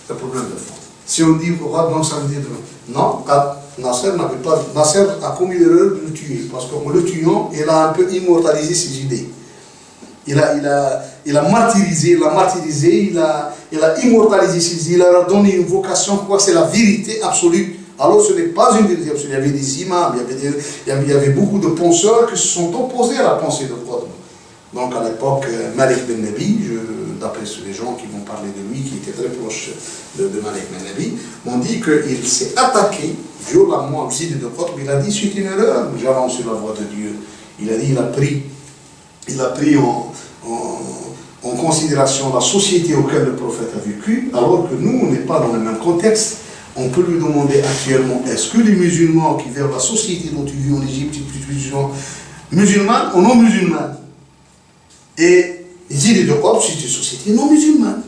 C'est le problème de fond. Si on dit Qutb, donc ça veut dire non, Nasser a commis l'erreur de le tuer, parce qu'en le tuant, il a un peu immortalisé ses idées. Il a martyrisé, il a immortalisé ses idées, il leur a donné une vocation, quoi, c'est la vérité absolue. Alors ce n'est pas une vérité absolue. Il y avait des imams, il y avait beaucoup de penseurs qui se sont opposés à la pensée de Qutb. Donc à l'époque, Malik Ben Nabi, d'après les gens qui vont parler de lui, qui était très proche de Malik Ben Nabi, m'ont dit qu'il s'est attaqué violemment aux idées de Qutb. Il a dit c'est une erreur, j'avance sur la voie de Dieu. Il a dit il a pris en considération la société auquel le prophète a vécu, alors que nous, on n'est pas dans le même contexte. On peut lui demander actuellement, est-ce que les musulmans qui vivent la société dont tu vis en Égypte, musulmans ou non musulmans? Et les idées de Qutb, c'est une société non musulmane.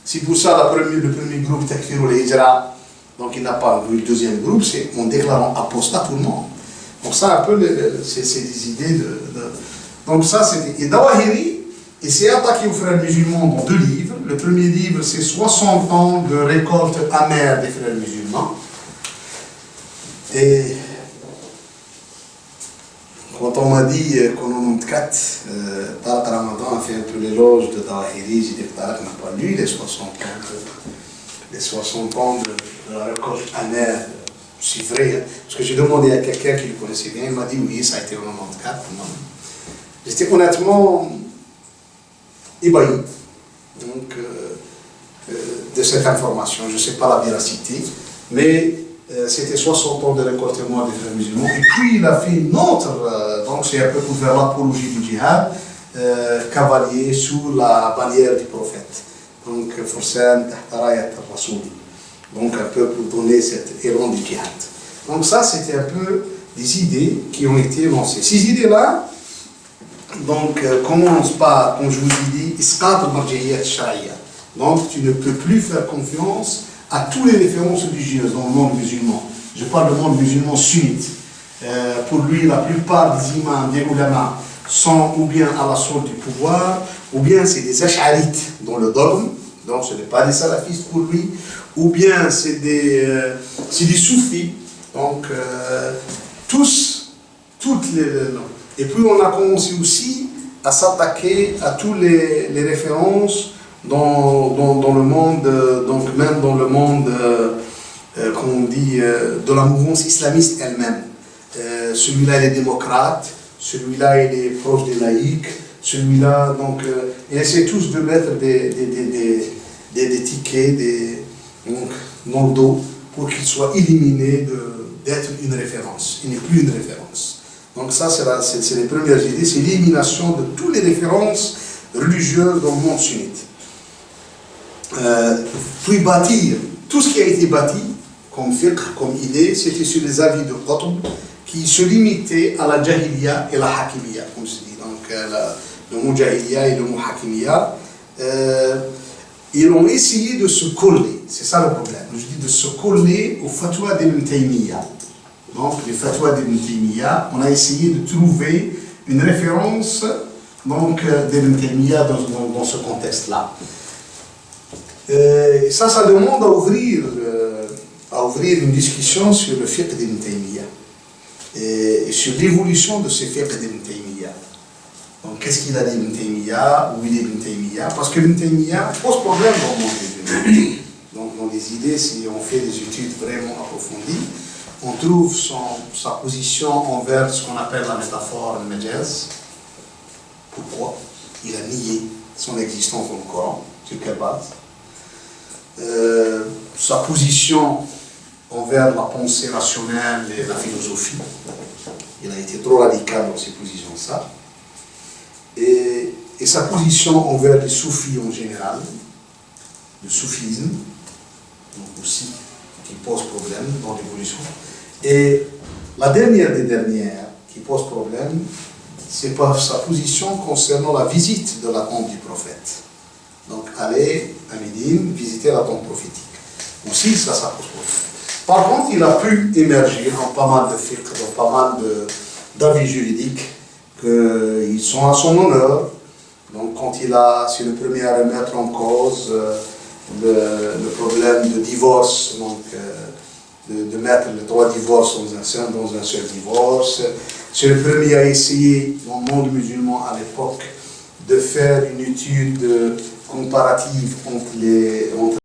C'est pour ça le premier groupe, Takfir al-Hijra, donc il n'a pas vu le deuxième groupe, c'est en déclarant apostat tout le monde. Donc ça, un peu, c'est des idées de... Donc ça, c'était... Et Dawahiri, il s'est attaqué aux frères musulmans dans 2 livres. Le premier livre, c'est 60 ans de récolte amère des frères musulmans. Et quand on m'a dit qu'en 94, Tariq Ramadan a fait un peu l'éloge de Dawahiri, j'ai dit que Tariq n'a pas lu les 60 ans de la récolte amère. C'est vrai, hein? Parce que j'ai demandé à quelqu'un qui le connaissait bien, il m'a dit oui, ça a été en 94. J'étais honnêtement ébahi donc, de cette information. Je ne sais pas la véracité, mais c'était 60 ans de récoltement des frères musulmans. Et puis il a fait une autre, donc c'est un peu pour faire l'apologie du djihad, cavalier sous la bannière du prophète. Donc, Fursan Tahtarayat al-Rasoul. Donc un peu pour donner cet élan du djihad. Donc ça, c'était un peu des idées qui ont été lancées. Ces idées-là, donc, commence par, comme je vous ai dit, isqat al-marjiyat sharia. Donc, tu ne peux plus faire confiance à toutes les références religieuses dans le monde musulman. Je parle du monde musulman sunnite. Pour lui, la plupart des imams, des ulama, sont ou bien à la solde du pouvoir, ou bien c'est des ash'arites dans le dogme, donc ce n'est pas des salafistes pour lui, ou bien c'est des soufis, donc toutes les... Et puis on a commencé aussi à s'attaquer à toutes les références dans le monde, donc même dans le monde, comme on dit, de la mouvance islamiste elle-même. Celui-là il est démocrate, celui-là il est proche des laïcs, celui-là, donc, ils essaient tous de mettre des tickets donc, dans le dos pour qu'ils soient éliminés d'être une référence. Il n'est plus une référence. Donc ça, c'est les premières idées, c'est l'élimination de toutes les références religieuses dans le monde sunnite. Puis bâtir, tout ce qui a été bâti, comme fiqh, comme idée, c'était sur les avis de Qutb, qui se limitaient à la jahiliya et la hakimiyya, comme se dit. Donc le mot jahiliya et le mot hakimiyya, ils ont essayé de se coller, c'est ça le problème, je dis de se coller au fatwa d'Ibn Taymiyyah. donc les fatwas d'Ibn Taymiyyah, on a essayé de trouver une référence donc d'Ibn Taymiyyah dans ce contexte-là. Ça demande à ouvrir une discussion sur le fiqh d'Ibn Taymiyyah et sur l'évolution de ce fiqh d'Ibn Taymiyyah. Donc, qu'est-ce qu'il a dit Ibn Taymiyyah, où il est Ibn Taymiyyah? Parce que Ibn Taymiyyah pose problème dans le monde. Donc, dans les idées, si on fait des études vraiment approfondies, on trouve sa position envers ce qu'on appelle la métaphore, le majaz. Pourquoi? Il a nié son existence dans le Coran. Sur quelle base? Sa position envers la pensée rationnelle et la philosophie. Il a été trop radical dans ses positions, ça. Et sa position envers les soufis en général, le soufisme, donc aussi, qui pose problème dans l'évolution. Et la dernière des dernières qui pose problème, c'est pas sa position concernant la visite de la tombe du prophète. Donc aller à Médine, visiter la tombe prophétique. Aussi, ça pose problème. Par contre, il a pu émerger dans pas mal de fiqh, dans pas mal d'avis juridiques, qu'ils sont à son honneur. Donc quand c'est le premier à remettre en cause le problème de divorce, donc de mettre les 3 divorces dans un seul divorce. C'est le premier à essayer, dans le monde musulman à l'époque, de faire une étude comparative entre